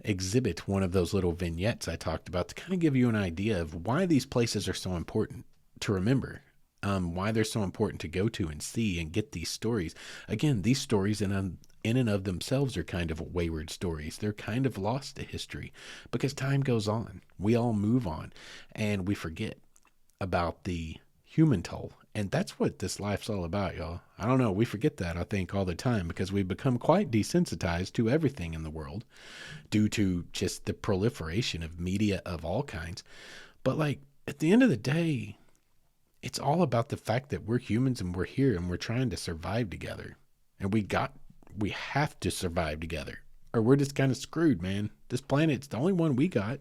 exhibit one of those little vignettes I talked about to kind of give you an idea of why these places are so important to remember, why they're so important to go to and see and get these stories. Again, these stories in and of themselves are kind of wayward stories. They're kind of lost to history because time goes on. We all move on and we forget about the human toll. And that's what this life's all about, y'all. I don't know. We forget that, I think, all the time because we've become quite desensitized to everything in the world due to just the proliferation of media of all kinds. But like at the end of the day, it's all about the fact that we're humans and we're here and we're trying to survive together. And we have to survive together or we're just kind of screwed, man. This planet's the only one we got.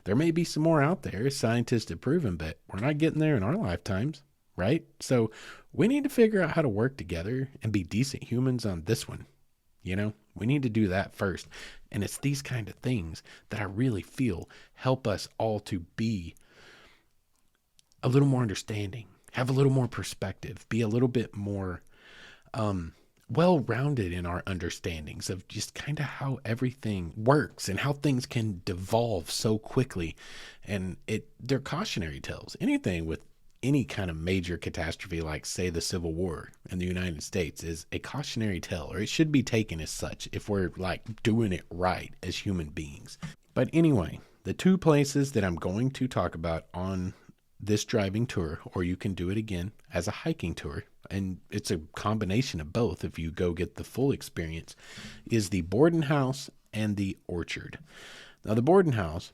There may be some more out there, scientists have proven, but we're not getting there in our lifetimes, right? So we need to figure out how to work together and be decent humans on this one. We need to do that first. And it's these kind of things that I really feel help us all to be a little more understanding, have a little more perspective, be a little bit more well-rounded in our understandings of just kind of how everything works and how things can devolve so quickly. And they're cautionary tales. Anything with any kind of major catastrophe, like say the Civil War in the United States, is a cautionary tale, or it should be taken as such if we're like doing it right as human beings. But anyway, the two places that I'm going to talk about on this driving tour, or you can do it again as a hiking tour, and it's a combination of both if you go get the full experience, is the Borden House and the Orchard. Now the Borden House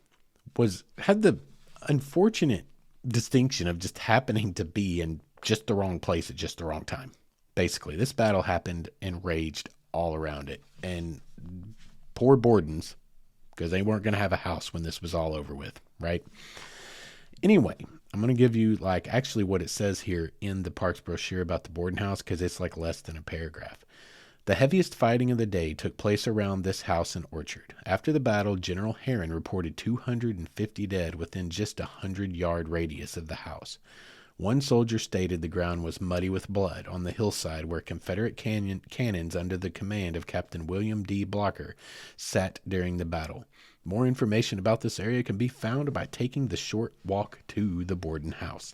had the unfortunate distinction of just happening to be in just the wrong place at just the wrong time. Basically, this battle happened and raged all around it, and poor Bordens, because they weren't going to have a house when this was all over with, right? Anyway, I'm going to give you actually what it says here in the parks brochure about the Borden House, because it's like less than a paragraph. The heaviest fighting of the day took place around this house and orchard. After the battle, General Herron reported 250 dead within just a 100-yard radius of the house. One soldier stated the ground was muddy with blood on the hillside where Confederate cannons under the command of Captain William D. Blocker sat during the battle. More information about this area can be found by taking the short walk to the Borden House.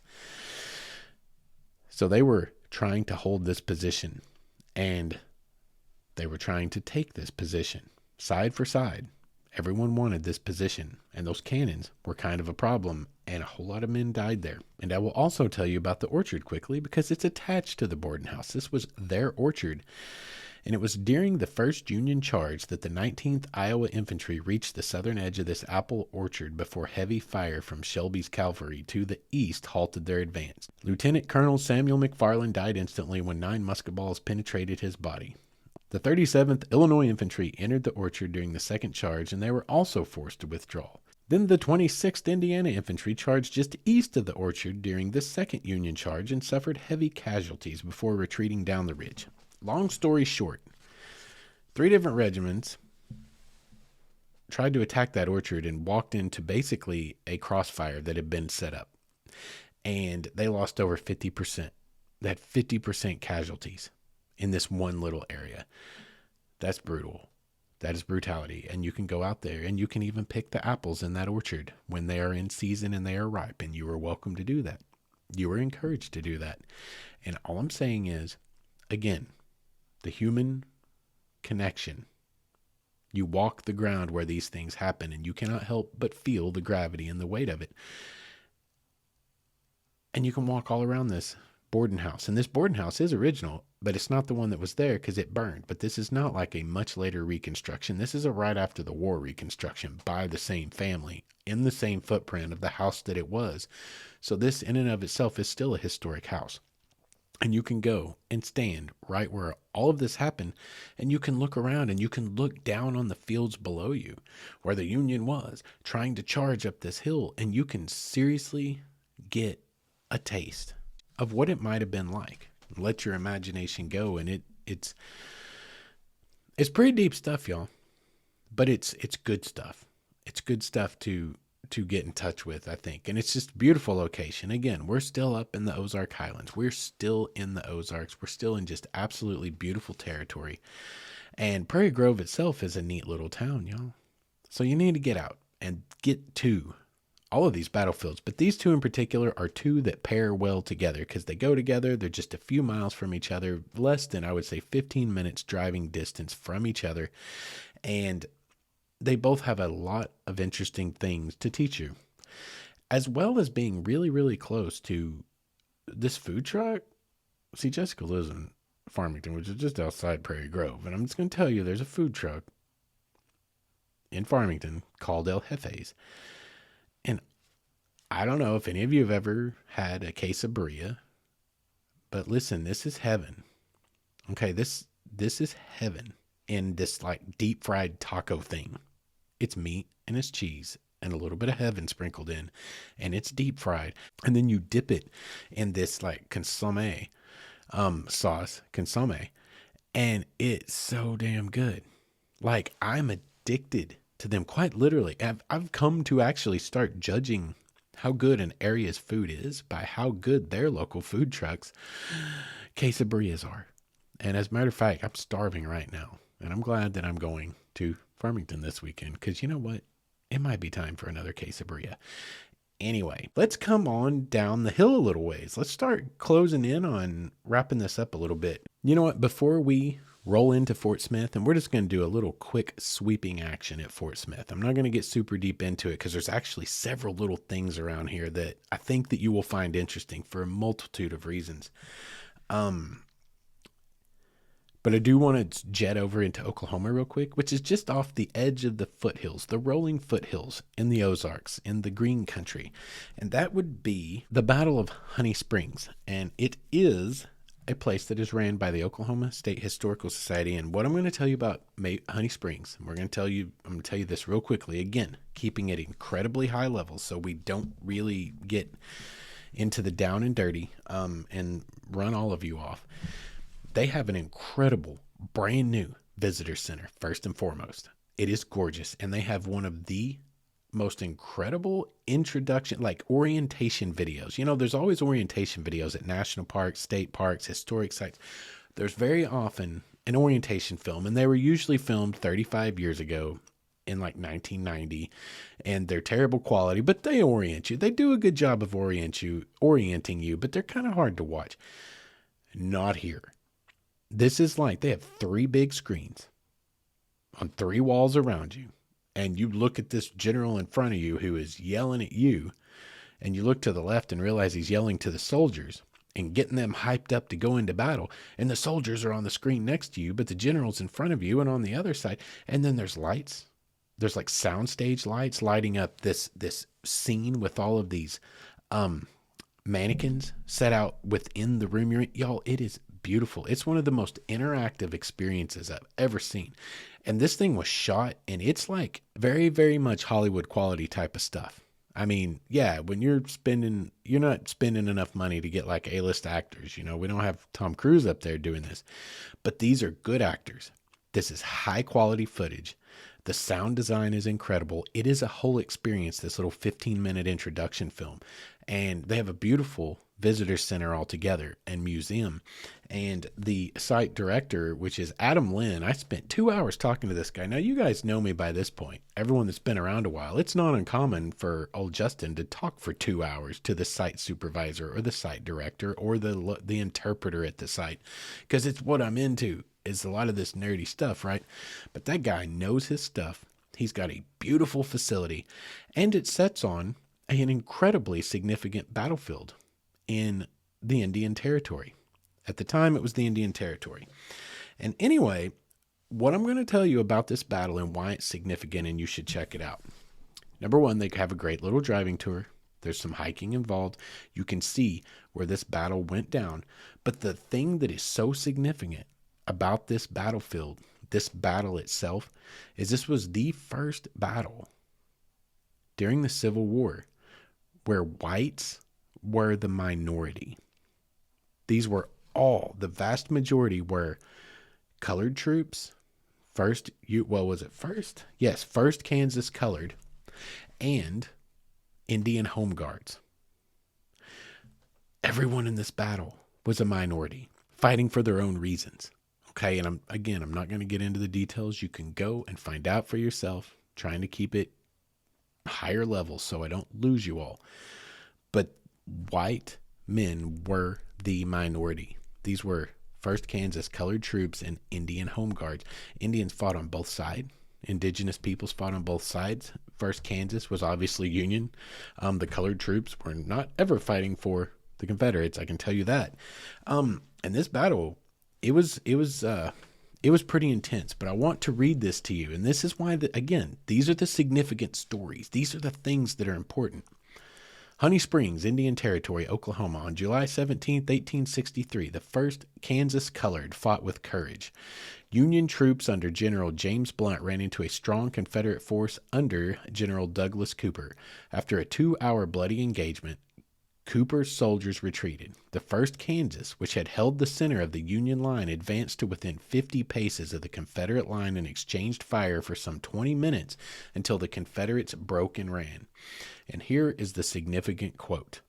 So they were trying to hold this position, and they were trying to take this position side for side. Everyone wanted this position, and those cannons were kind of a problem, and a whole lot of men died there. And I will also tell you about the orchard quickly because it's attached to the Borden House. This was their orchard, and it was during the first Union charge that the 19th Iowa Infantry reached the southern edge of this apple orchard before heavy fire from Shelby's cavalry to the east halted their advance. Lieutenant Colonel Samuel McFarland died instantly when 9 musket balls penetrated his body. The 37th Illinois Infantry entered the orchard during the second charge, and they were also forced to withdraw. Then the 26th Indiana Infantry charged just east of the orchard during the second Union charge and suffered heavy casualties before retreating down the ridge. Long story short, 3 different regiments tried to attack that orchard and walked into basically a crossfire that had been set up. And they lost over 50%. They had 50% casualties in this one little area. That's brutal. That is brutality. And you can go out there and you can even pick the apples in that orchard when they are in season and they are ripe, and you are welcome to do that. You are encouraged to do that. And all I'm saying is, again, the human connection. You walk the ground where these things happen, and you cannot help but feel the gravity and the weight of it. And you can walk all around this boarding house. And this boarding house is original, but it's not the one that was there because it burned. But this is not like a much later reconstruction. This is a right after the war reconstruction by the same family in the same footprint of the house that it was. So this in and of itself is still a historic house. And you can go and stand right where all of this happened, and you can look around and you can look down on the fields below you where the Union was trying to charge up this hill, and you can seriously get a taste of what it might have been like. Let your imagination go, and it's pretty deep stuff, y'all. But it's good stuff. It's good stuff to get in touch with, I think. And it's just a beautiful location. Again, we're still up in the Ozark Highlands. We're still in the Ozarks. We're still in just absolutely beautiful territory. And Prairie Grove itself is a neat little town, y'all. So you need to get out and get to all of these battlefields. But these two in particular are two that pair well together because they go together. They're just a few miles from each other, less than, I would say, 15 minutes driving distance from each other. And they both have a lot of interesting things to teach you, as well as being really, really close to this food truck. See, Jessica lives in Farmington, which is just outside Prairie Grove. And I'm just going to tell you, there's a food truck in Farmington called El Jefe's. And I don't know if any of you have ever had a quesadilla, but listen, this is heaven. Okay, this is heaven in this like deep fried taco thing. It's meat and it's cheese and a little bit of heaven sprinkled in, and it's deep fried. And then you dip it in this like consomme sauce, and it's so damn good. Like, I'm addicted to them, quite literally. I've come to actually start judging how good an area's food is by how good their local food trucks quesadillas are. And as a matter of fact, I'm starving right now, and I'm glad that I'm going to Farmington this weekend, because you know what? It might be time for another quesadilla. Anyway, let's come on down the hill a little ways. Let's start closing in on wrapping this up a little bit. You know what? Before we roll into Fort Smith, and we're just going to do a little quick sweeping action at Fort Smith. I'm not going to get super deep into it because there's actually several little things around here that I think that you will find interesting for a multitude of reasons. But I do want to jet over into Oklahoma real quick, which is just off the edge of the foothills, the rolling foothills in the Ozarks, in the green country. And that would be the Battle of Honey Springs. And it is a place that is ran by the Oklahoma State Historical Society. And what I'm going to tell you about Honey Springs, I'm going to tell you this real quickly, again, keeping it incredibly high levels so we don't really get into the down and dirty and run all of you off. They have an incredible brand new visitor center, first and foremost. It is gorgeous. And they have one of the most incredible introduction, like orientation videos. You know, there's always orientation videos at national parks, state parks, historic sites. There's very often an orientation film, and they were usually filmed 35 years ago in like 1990, and they're terrible quality, but they orient you. They do a good job of orienting you, but they're kind of hard to watch. Not here. This is like they have 3 big screens on 3 walls around you. And you look at this general in front of you who is yelling at you. And you look to the left and realize he's yelling to the soldiers and getting them hyped up to go into battle. And the soldiers are on the screen next to you, but the general's in front of you and on the other side. And then there's lights. There's like soundstage lights lighting up this scene with all of these mannequins set out within the room you're in. Y'all, it is beautiful. It's one of the most interactive experiences I've ever seen. And this thing was shot, and it's like very, very much Hollywood quality type of stuff. I mean, yeah, when you're not spending enough money to get like A-list actors. You know, we don't have Tom Cruise up there doing this, but these are good actors. This is high quality footage. The sound design is incredible. It is a whole experience, this little 15-minute introduction film. And they have a beautiful visitor center altogether and museum. And the site director, which is Adam Lynn, I spent 2 hours talking to this guy. Now, you guys know me by this point. Everyone that's been around a while, it's not uncommon for old Justin to talk for 2 hours to the site supervisor or the site director or the interpreter at the site, because it's what I'm into. Is a lot of this nerdy stuff, right? But that guy knows his stuff. He's got a beautiful facility, and it sets on an incredibly significant battlefield in the Indian Territory. At the time, it was the Indian Territory. And anyway, what I'm going to tell you about this battle and why it's significant and you should check it out. Number one, they have a great little driving tour. There's some hiking involved. You can see where this battle went down. But the thing that is so significant about this battlefield, this battle itself, is this was the first battle during the Civil War where whites were the minority. These were the vast majority were colored troops, first Kansas colored, and Indian Home Guards. Everyone in this battle was a minority, fighting for their own reasons. Okay, and I'm not going to get into the details. You can go and find out for yourself, trying to keep it higher level so I don't lose you all. But white men were the minority. These were 1st Kansas colored troops and Indian Home Guards. Indians fought on both sides. Indigenous peoples fought on both sides. 1st Kansas was obviously Union. The colored troops were not ever fighting for the Confederates, I can tell you that. And this battle, it was pretty intense, but I want to read this to you. And this is why, again, these are the significant stories. These are the things that are important. Honey Springs, Indian Territory, Oklahoma, on July 17, 1863, the 1st Kansas Colored fought with courage. Union troops under General James Blunt ran into a strong Confederate force under General Douglas Cooper. After a 2-hour bloody engagement, Cooper's soldiers retreated. The 1st Kansas, which had held the center of the Union line, advanced to within 50 paces of the Confederate line and exchanged fire for some 20 minutes until the Confederates broke and ran. And here is the significant quote.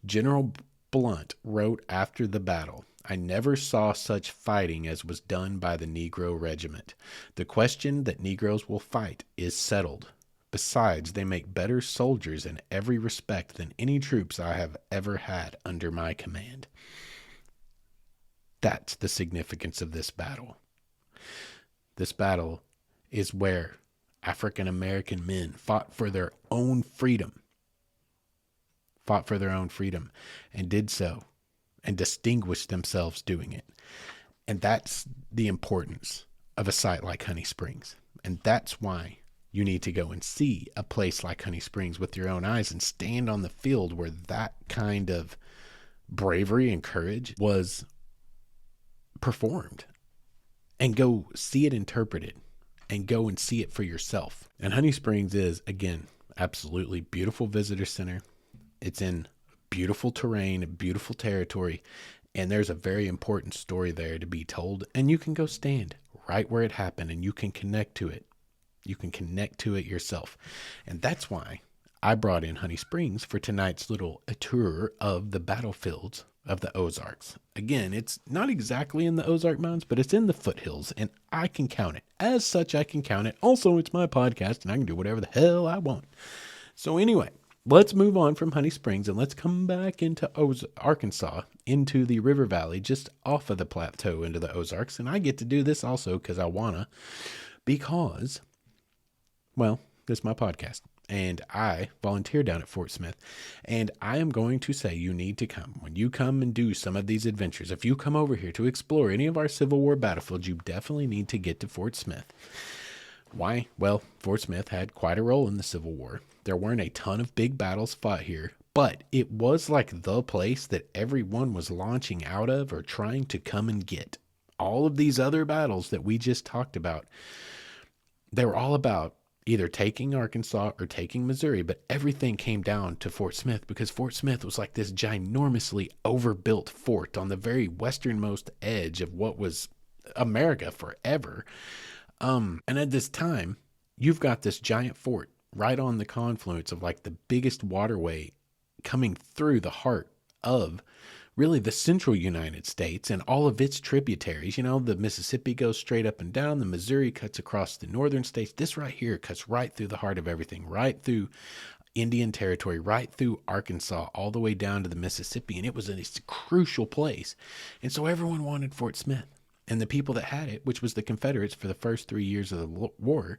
General Blunt wrote after the battle, "I never saw such fighting as was done by the Negro regiment. The question that Negroes will fight is settled. Besides, they make better soldiers in every respect than any troops I have ever had under my command." That's the significance of this battle. This battle is where African American men fought for their own freedom, and did so, and distinguished themselves doing it. And that's the importance of a site like Honey Springs. And that's why you need to go and see a place like Honey Springs with your own eyes and stand on the field where that kind of bravery and courage was performed, and go see it interpreted and go and see it for yourself. And Honey Springs is, again, absolutely beautiful visitor center. It's in beautiful terrain, beautiful territory, and there's a very important story there to be told. And you can go stand right where it happened and you can connect to it. You can connect to it yourself. And that's why I brought in Honey Springs for tonight's little tour of the battlefields of the Ozarks. Again, it's not exactly in the Ozark Mountains, but it's in the foothills, and I can count it. As such, I can count it. Also, it's my podcast, and I can do whatever the hell I want. So anyway, let's move on from Honey Springs, and let's come back into Arkansas, into the river valley, just off of the plateau into the Ozarks. And I get to do this also because I wanna, because, well, this is my podcast. And I volunteer down at Fort Smith, and I am going to say you need to come. When you come and do some of these adventures, if you come over here to explore any of our Civil War battlefields, you definitely need to get to Fort Smith. Why? Well, Fort Smith had quite a role in the Civil War. There weren't a ton of big battles fought here, but it was like the place that everyone was launching out of or trying to come and get. All of these other battles that we just talked about, they were all about either taking Arkansas or taking Missouri, but everything came down to Fort Smith because Fort Smith was like this ginormously overbuilt fort on the very westernmost edge of what was America forever. And at this time, you've got this giant fort right on the confluence of like the biggest waterway coming through the heart of really the central United States and all of its tributaries. You know, the Mississippi goes straight up and down. The Missouri cuts across the northern states. This right here cuts right through the heart of everything, right through Indian Territory, right through Arkansas, all the way down to the Mississippi. And it was a crucial place. And so everyone wanted Fort Smith. And the people that had it, which was the Confederates for the first 3 years of the war,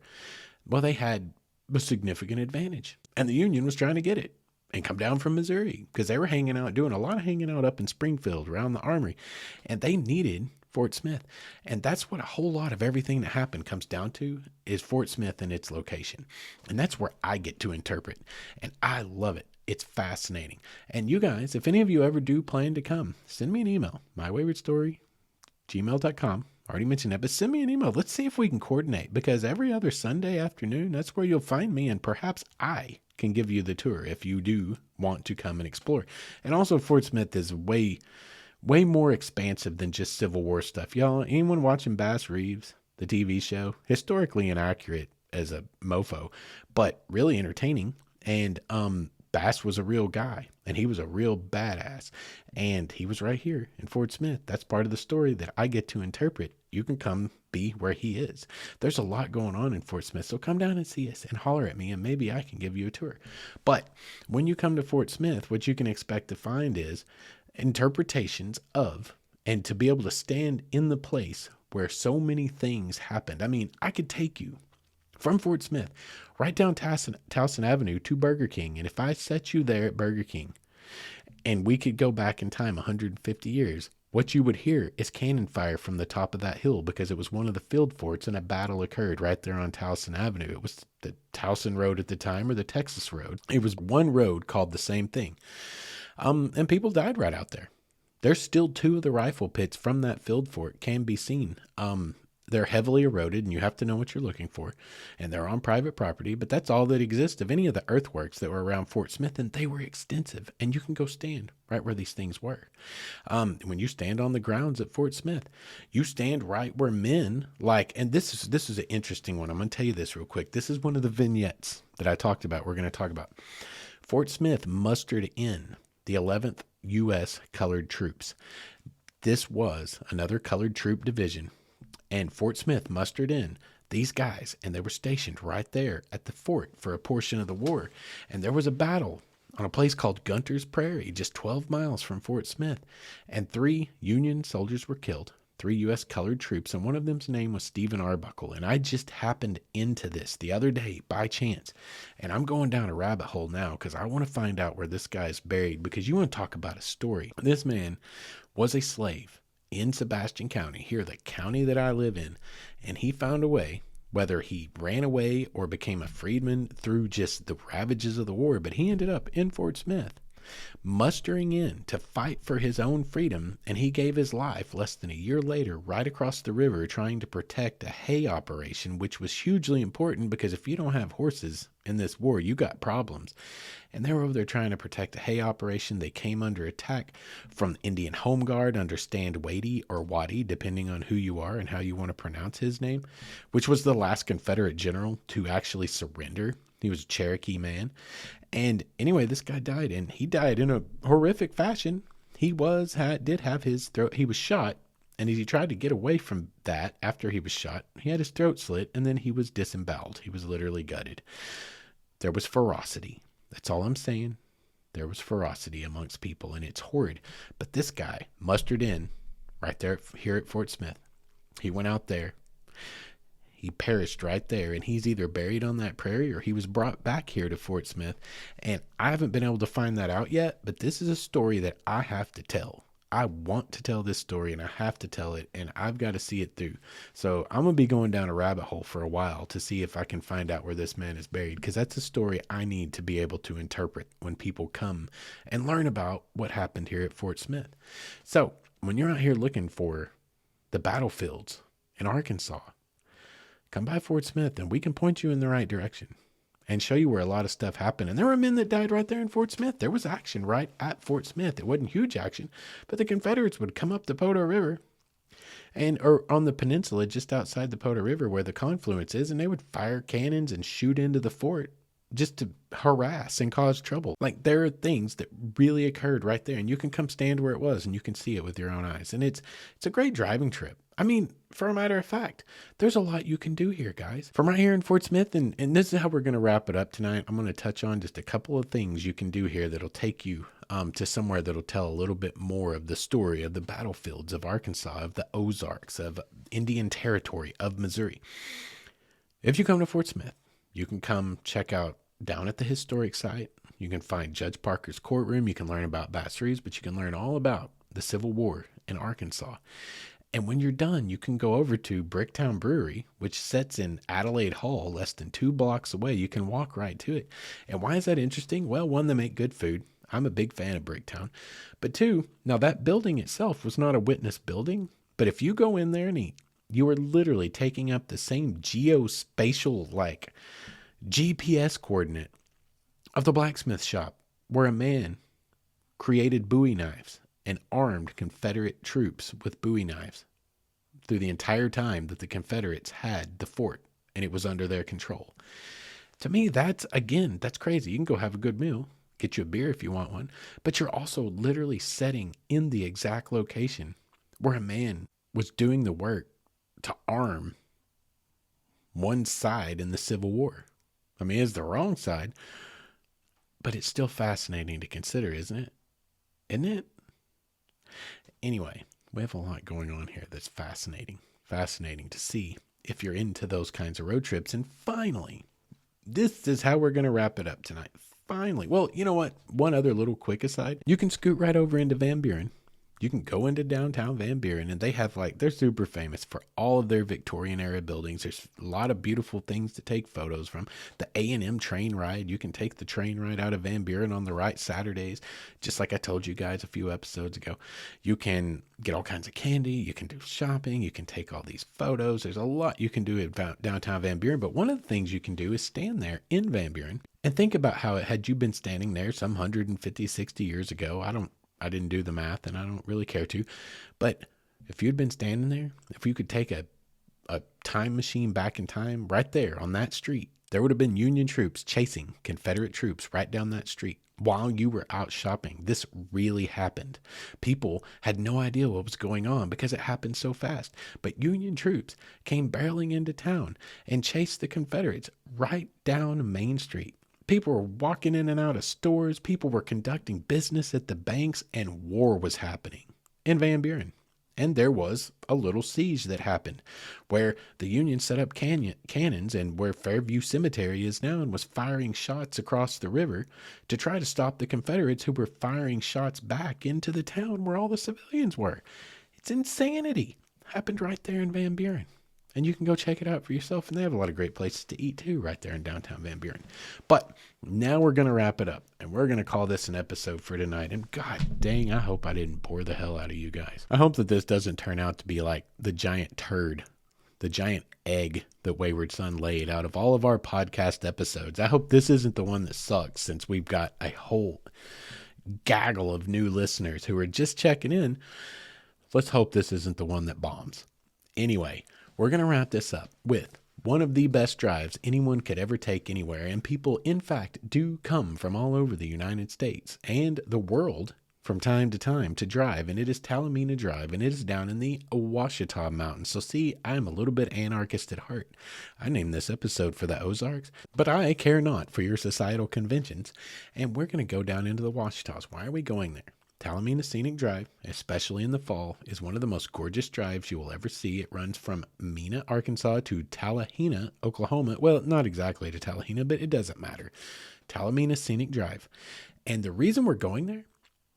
well, they had a significant advantage. And the Union was trying to get it. and come down from Missouri because they were hanging out, doing a lot of hanging out up in Springfield around the Armory, and they needed Fort Smith. And that's what a whole lot of everything that happened comes down to, is Fort Smith and its location. And that's where I get to interpret. And I love it. It's fascinating. And you guys, if any of you ever do plan to come, send me an email, mywaywardstory@gmail.com. Already mentioned that, but send me an email. Let's see if we can coordinate, because every other Sunday afternoon, that's where you'll find me. And perhaps I can give you the tour if you do want to come and explore. And also, Fort Smith is way more expansive than just Civil War stuff. Y'all, anyone watching Bass Reeves, the TV show? Historically inaccurate as a mofo, but really entertaining. And Bass was a real guy, and he was a real badass. And he was right here in Fort Smith. That's part of the story that I get to interpret. You can come be where he is. There's a lot going on in Fort Smith, so come down and see us and holler at me, and maybe I can give you a tour. But when you come to Fort Smith, what you can expect to find is interpretations of, and to be able to stand in the place where so many things happened. I mean, I could take you from Fort Smith right down Towson Avenue to Burger King. And if I set you there at Burger King and we could go back in time 150 years, what you would hear is cannon fire from the top of that hill, because it was one of the field forts and a battle occurred right there on Towson Avenue. It was the Towson Road at the time, or the Texas Road. It was one road called the same thing. And people died right out there. There's still 2 of the rifle pits from that field fort can be seen. They're heavily eroded, and you have to know what you're looking for. And they're on private property, but that's all that exists of any of the earthworks that were around Fort Smith, and they were extensive. And you can go stand right where these things were. When you stand on the grounds at Fort Smith, you stand right where men and this is an interesting one. I'm going to tell you this real quick. This is one of the vignettes that I talked about. We're going to talk about Fort Smith mustered in the 11th U.S. Colored Troops. This was another colored troop division, and Fort Smith mustered in these guys, and they were stationed right there at the fort for a portion of the war. And there was a battle on a place called Gunter's Prairie, just 12 miles from Fort Smith, and 3 Union soldiers were killed, 3 U.S. colored troops, and one of them's name was Stephen Arbuckle. And I just happened into this the other day by chance, and I'm going down a rabbit hole now because I want to find out where this guy's buried, because you want to talk about a story. This man was a slave in Sebastian County, here, the county that I live in, and he found a way, whether he ran away or became a freedman through just the ravages of the war, but he ended up in Fort Smith, mustering in to fight for his own freedom, and he gave his life less than a year later right across the river trying to protect a hay operation, which was hugely important, because if you don't have horses in this war, you got problems. And they were over there trying to protect a hay operation. They came under attack from Indian Home Guard under Stand Watie, or Waddy, depending on who you are and how you want to pronounce his name, which was the last Confederate general to actually surrender. He was a Cherokee man. And anyway, this guy died, and he died in a horrific fashion. He did have his throat. He was shot, and as he tried to get away from that after he was shot, he had his throat slit, and then he was disemboweled. He was literally gutted. There was ferocity. That's all I'm saying. There was ferocity amongst people, and it's horrid. But this guy mustered in right there here at Fort Smith. He went out there. He perished right there, and he's either buried on that prairie or he was brought back here to Fort Smith. And I haven't been able to find that out yet, but this is a story that I have to tell. I want to tell this story, and I have to tell it, and I've got to see it through. So I'm going to be going down a rabbit hole for a while to see if I can find out where this man is buried, because that's a story I need to be able to interpret when people come and learn about what happened here at Fort Smith. So when you're out here looking for the battlefields in Arkansas, come by Fort Smith, and we can point you in the right direction and show you where a lot of stuff happened. And there were men that died right there in Fort Smith. There was action right at Fort Smith. It wasn't huge action, but the Confederates would come up the Poteau River or on the peninsula just outside the Poteau River where the confluence is, and they would fire cannons and shoot into the fort just to harass and cause trouble. Like, there are things that really occurred right there, and you can come stand where it was and you can see it with your own eyes. And it's a great driving trip. I mean, for a matter of fact, there's a lot you can do here, guys. From right here in Fort Smith, and this is how we're going to wrap it up tonight. I'm going to touch on just a couple of things you can do here that'll take you to somewhere that'll tell a little bit more of the story of the battlefields of Arkansas, of the Ozarks, of Indian Territory, of Missouri. If you come to Fort Smith, you can come check out down at the historic site, you can find Judge Parker's courtroom. You can learn about Bass Reeves, but you can learn all about the Civil War in Arkansas. And when you're done, you can go over to Bricktown Brewery, which sits in Adelaide Hall, less than 2 blocks away. You can walk right to it. And why is that interesting? Well, one, they make good food. I'm a big fan of Bricktown. But two, now that building itself was not a witness building, but if you go in there and eat, you are literally taking up the same geospatial, like GPS coordinate of the blacksmith shop where a man created Bowie knives and armed Confederate troops with Bowie knives through the entire time that the Confederates had the fort and it was under their control. To me, that's crazy. You can go have a good meal, get you a beer if you want one, but you're also literally setting in the exact location where a man was doing the work to arm one side in the Civil War. I mean, it's the wrong side, but it's still fascinating to consider, isn't it? Isn't it? Anyway, we have a lot going on here that's fascinating. Fascinating to see if you're into those kinds of road trips. And finally, this is how we're going to wrap it up tonight. Finally. Well, you know what? One other little quick aside. You can scoot right over into Van Buren. You can go into downtown Van Buren, and they have they're super famous for all of their Victorian era buildings. There's a lot of beautiful things to take photos from. The A&M train ride, you can take the train ride out of Van Buren on the right Saturdays, just like I told you guys a few episodes ago. You can get all kinds of candy. You can do shopping. You can take all these photos. There's a lot you can do at downtown Van Buren, but one of the things you can do is stand there in Van Buren and think about how had you been standing there some 150, 60 years ago. I didn't do the math, and I don't really care to. But if you'd been standing there, if you could take a time machine back in time right there on that street, there would have been Union troops chasing Confederate troops right down that street while you were out shopping. This really happened. People had no idea what was going on because it happened so fast. But Union troops came barreling into town and chased the Confederates right down Main Street. People were walking in and out of stores. People were conducting business at the banks, and war was happening in Van Buren. And there was a little siege that happened where the Union set up cannons and where Fairview Cemetery is now, and was firing shots across the river to try to stop the Confederates who were firing shots back into the town where all the civilians were. It's insanity. Happened right there in Van Buren. And you can go check it out for yourself. And they have a lot of great places to eat too right there in downtown Van Buren. But now we're going to wrap it up. And we're going to call this an episode for tonight. And god dang, I hope I didn't bore the hell out of you guys. I hope that this doesn't turn out to be like the giant turd, the giant egg that Wayward Son laid out of all of our podcast episodes. I hope this isn't the one that sucks, since we've got a whole gaggle of new listeners who are just checking in. Let's hope this isn't the one that bombs. Anyway, we're going to wrap this up with one of the best drives anyone could ever take anywhere. And people, in fact, do come from all over the United States and the world from time to time to drive. And it is Talamina Drive, and it is down in the Ouachita Mountains. So see, I'm a little bit anarchist at heart. I named this episode for the Ozarks, but I care not for your societal conventions. And we're going to go down into the Ouachitas. Why are we going there? Talamina Scenic Drive, especially in the fall, is one of the most gorgeous drives you will ever see. It runs from Mena, Arkansas to Talahena, Oklahoma. Well, not exactly to Talahena, but it doesn't matter. Talamina Scenic Drive. And the reason we're going there,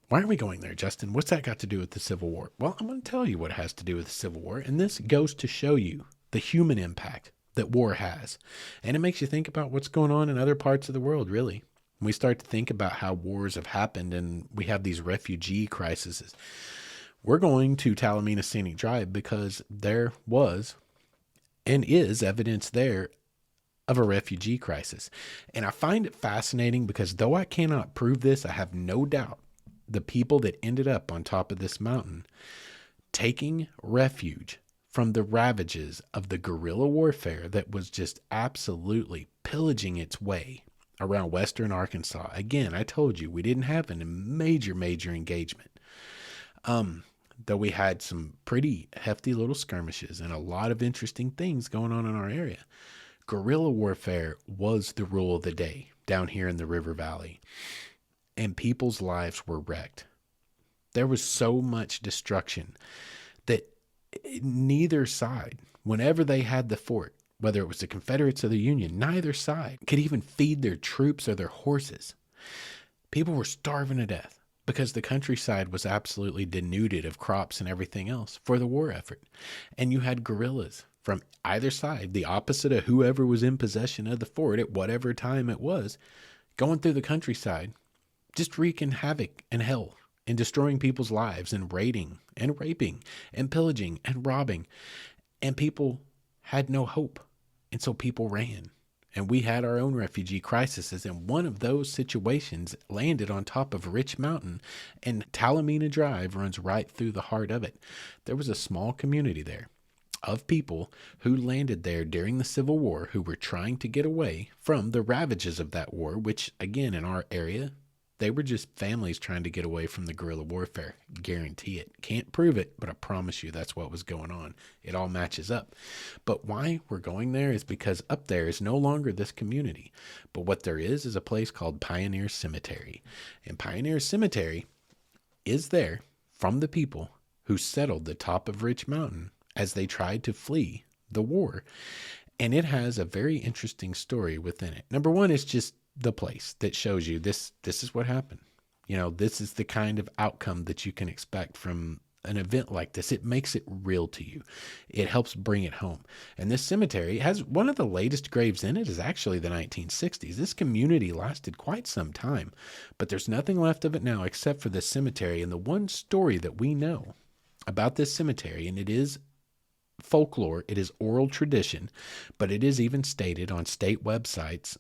why are we going there, Justin? What's that got to do with the Civil War? Well, I'm going to tell you what it has to do with the Civil War. And this goes to show you the human impact that war has. And it makes you think about what's going on in other parts of the world, really. We start to think about how wars have happened and we have these refugee crises. We're going to Talamina Scenic Drive because there was and is evidence there of a refugee crisis. And I find it fascinating because though I cannot prove this, I have no doubt the people that ended up on top of this mountain taking refuge from the ravages of the guerrilla warfare that was just absolutely pillaging its way around western Arkansas. Again, I told you we didn't have a major engagement. Though we had some pretty hefty little skirmishes and a lot of interesting things going on in our area. Guerrilla warfare was the rule of the day down here in the River Valley. And people's lives were wrecked. There was so much destruction that neither side, whenever they had the fort, whether it was the Confederates or the Union, neither side could even feed their troops or their horses. People were starving to death because the countryside was absolutely denuded of crops and everything else for the war effort. And you had guerrillas from either side, the opposite of whoever was in possession of the fort at whatever time it was, going through the countryside, just wreaking havoc and hell and destroying people's lives and raiding and raping and pillaging and robbing. And people had no hope. And so people ran. And we had our own refugee crises, and one of those situations landed on top of Rich Mountain, and Talamina Drive runs right through the heart of it. There was a small community there of people who landed there during the Civil War who were trying to get away from the ravages of that war, which, again, in our area, they were just families trying to get away from the guerrilla warfare. Guarantee it. Can't prove it, but I promise you that's what was going on. It all matches up. But why we're going there is because up there is no longer this community. But what there is a place called Pioneer Cemetery. And Pioneer Cemetery is there from the people who settled the top of Rich Mountain as they tried to flee the war. And it has a very interesting story within it. Number one, it's just the place that shows you this is what happened. You know, this is the kind of outcome that you can expect from an event like this. It makes it real to you. It helps bring it home. And this cemetery has one of the latest graves in it is actually the 1960s. This community lasted quite some time, but there's nothing left of it now except for this cemetery. And the one story that we know about this cemetery, and it is folklore, it is oral tradition, but it is even stated on state websites.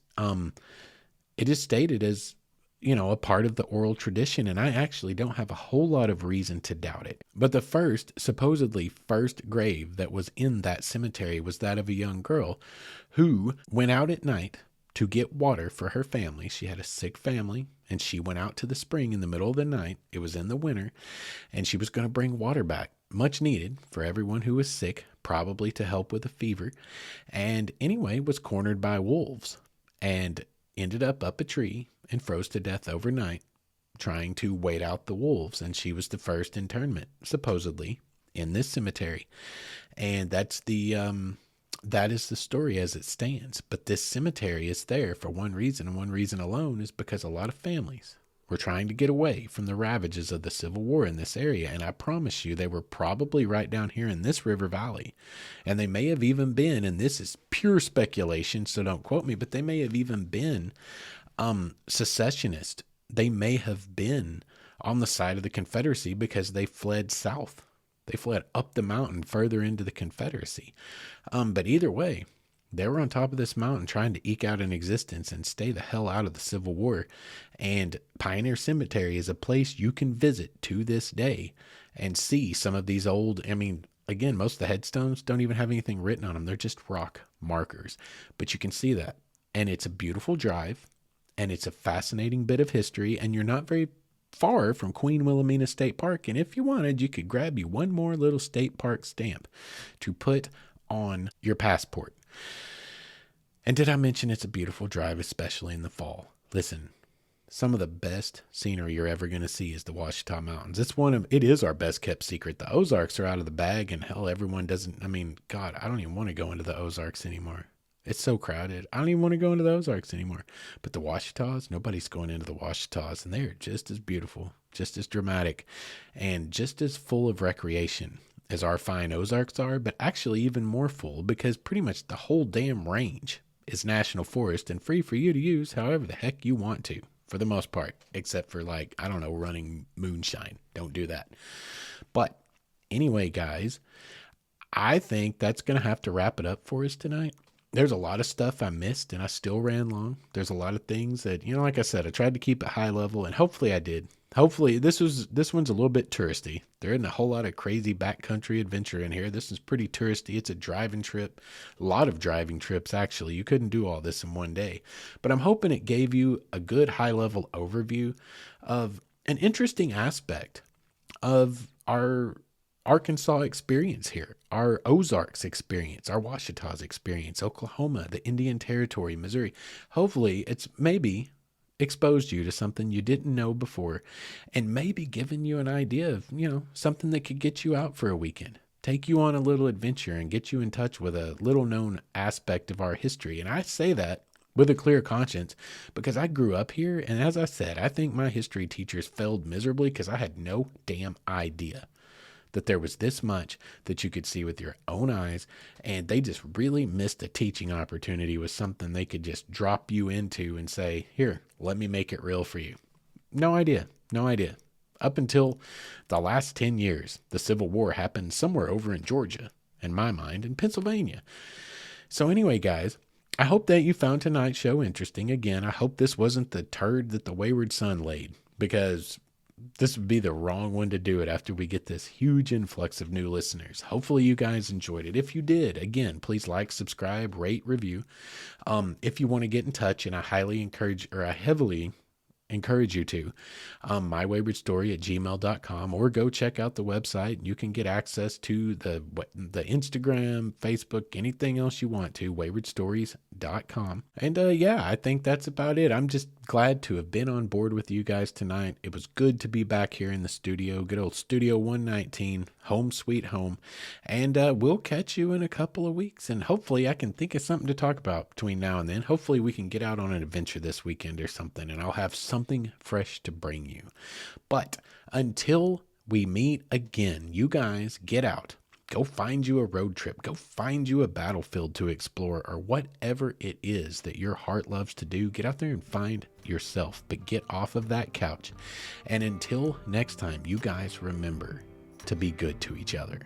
It is stated as, you know, a part of the oral tradition, and I actually don't have a whole lot of reason to doubt it. But the supposedly first grave that was in that cemetery was that of a young girl who went out at night to get water for her family. She had a sick family, and she went out to the spring in the middle of the night. It was in the winter, and she was going to bring water back, much needed for everyone who was sick, probably to help with a fever. And anyway, was cornered by wolves and ended up a tree and froze to death overnight trying to wait out the wolves. And she was the first internment, supposedly, in this cemetery. And that is the story as it stands. But this cemetery is there for one reason, and one reason alone is because a lot of families were trying to get away from the ravages of the Civil War in this area. And I promise you, they were probably right down here in this river valley. And they may have even been, and this is pure speculation, so don't quote me, but they may have even been secessionist. They may have been on the side of the Confederacy because they fled south. They fled up the mountain further into the Confederacy. But either way, they were on top of this mountain trying to eke out an existence and stay the hell out of the Civil War. And Pioneer Cemetery is a place you can visit to this day and see some of these old, I mean, again, most of the headstones don't even have anything written on them. They're just rock markers. But you can see that. And it's a beautiful drive, and it's a fascinating bit of history, and you're not very far from Queen Wilhelmina State Park. And if you wanted, you could grab you one more little state park stamp to put on your passport. And did I mention it's a beautiful drive, especially in the fall? Listen, some of the best scenery you're ever going to see is the Ouachita Mountains. It is our best kept secret. The Ozarks are out of the bag, and hell, everyone doesn't. I mean, God, I don't even want to go into the Ozarks anymore. It's so crowded. I don't even want to go into the Ozarks anymore. But the Ouachitas, nobody's going into the Ouachitas, and they're just as beautiful, just as dramatic, and just as full of recreation as our fine Ozarks are, but actually even more full because pretty much the whole damn range is national forest and free for you to use however the heck you want to, for the most part, except for running moonshine. Don't do that. But anyway, guys, I think that's going to have to wrap it up for us tonight. There's a lot of stuff I missed, and I still ran long. There's a lot of things that, like I said, I tried to keep it high level, and hopefully I did. Hopefully this one's a little bit touristy. There isn't a whole lot of crazy backcountry adventure in here. This is pretty touristy. It's a driving trip, a lot of driving trips, actually. You couldn't do all this in one day, but I'm hoping it gave you a good high level overview of an interesting aspect of our Arkansas experience here, our Ozarks experience, our Ouachitas experience, Oklahoma, the Indian Territory, Missouri. Hopefully it's maybe exposed you to something you didn't know before, and maybe given you an idea of, something that could get you out for a weekend. take you on a little adventure and get you in touch with a little known aspect of our history. And I say that with a clear conscience because I grew up here. And as I said, I think my history teachers failed miserably because I had no damn idea that there was this much that you could see with your own eyes, and they just really missed a teaching opportunity with something they could just drop you into and say, here, let me make it real for you. No idea. Up until the last 10 years, the Civil War happened somewhere over in Georgia, in my mind, in Pennsylvania. So anyway, guys, I hope that you found tonight's show interesting. Again, I hope this wasn't the turd that the Wayward Son laid, because this would be the wrong one to do it after we get this huge influx of new listeners. Hopefully you guys enjoyed it. If you did, again, please like, subscribe, rate, review. If you want to get in touch, and I heavily encourage you to, mywaywardstory@gmail.com, or go check out the website. You can get access to the Instagram, Facebook, anything else you want to, waywardstories.com. And yeah, I think that's about it. I'm just glad to have been on board with you guys tonight. It was good to be back here in the studio, good old Studio 119, home sweet home. And we'll catch you in a couple of weeks, and hopefully I can think of something to talk about between now and then. Hopefully we can get out on an adventure this weekend or something, and I'll have something fresh to bring you. But until we meet again, you guys get out. Go find you a road trip. Go find you a battlefield to explore, or whatever it is that your heart loves to do. Get out there and find yourself, but get off of that couch. And until next time, you guys remember to be good to each other.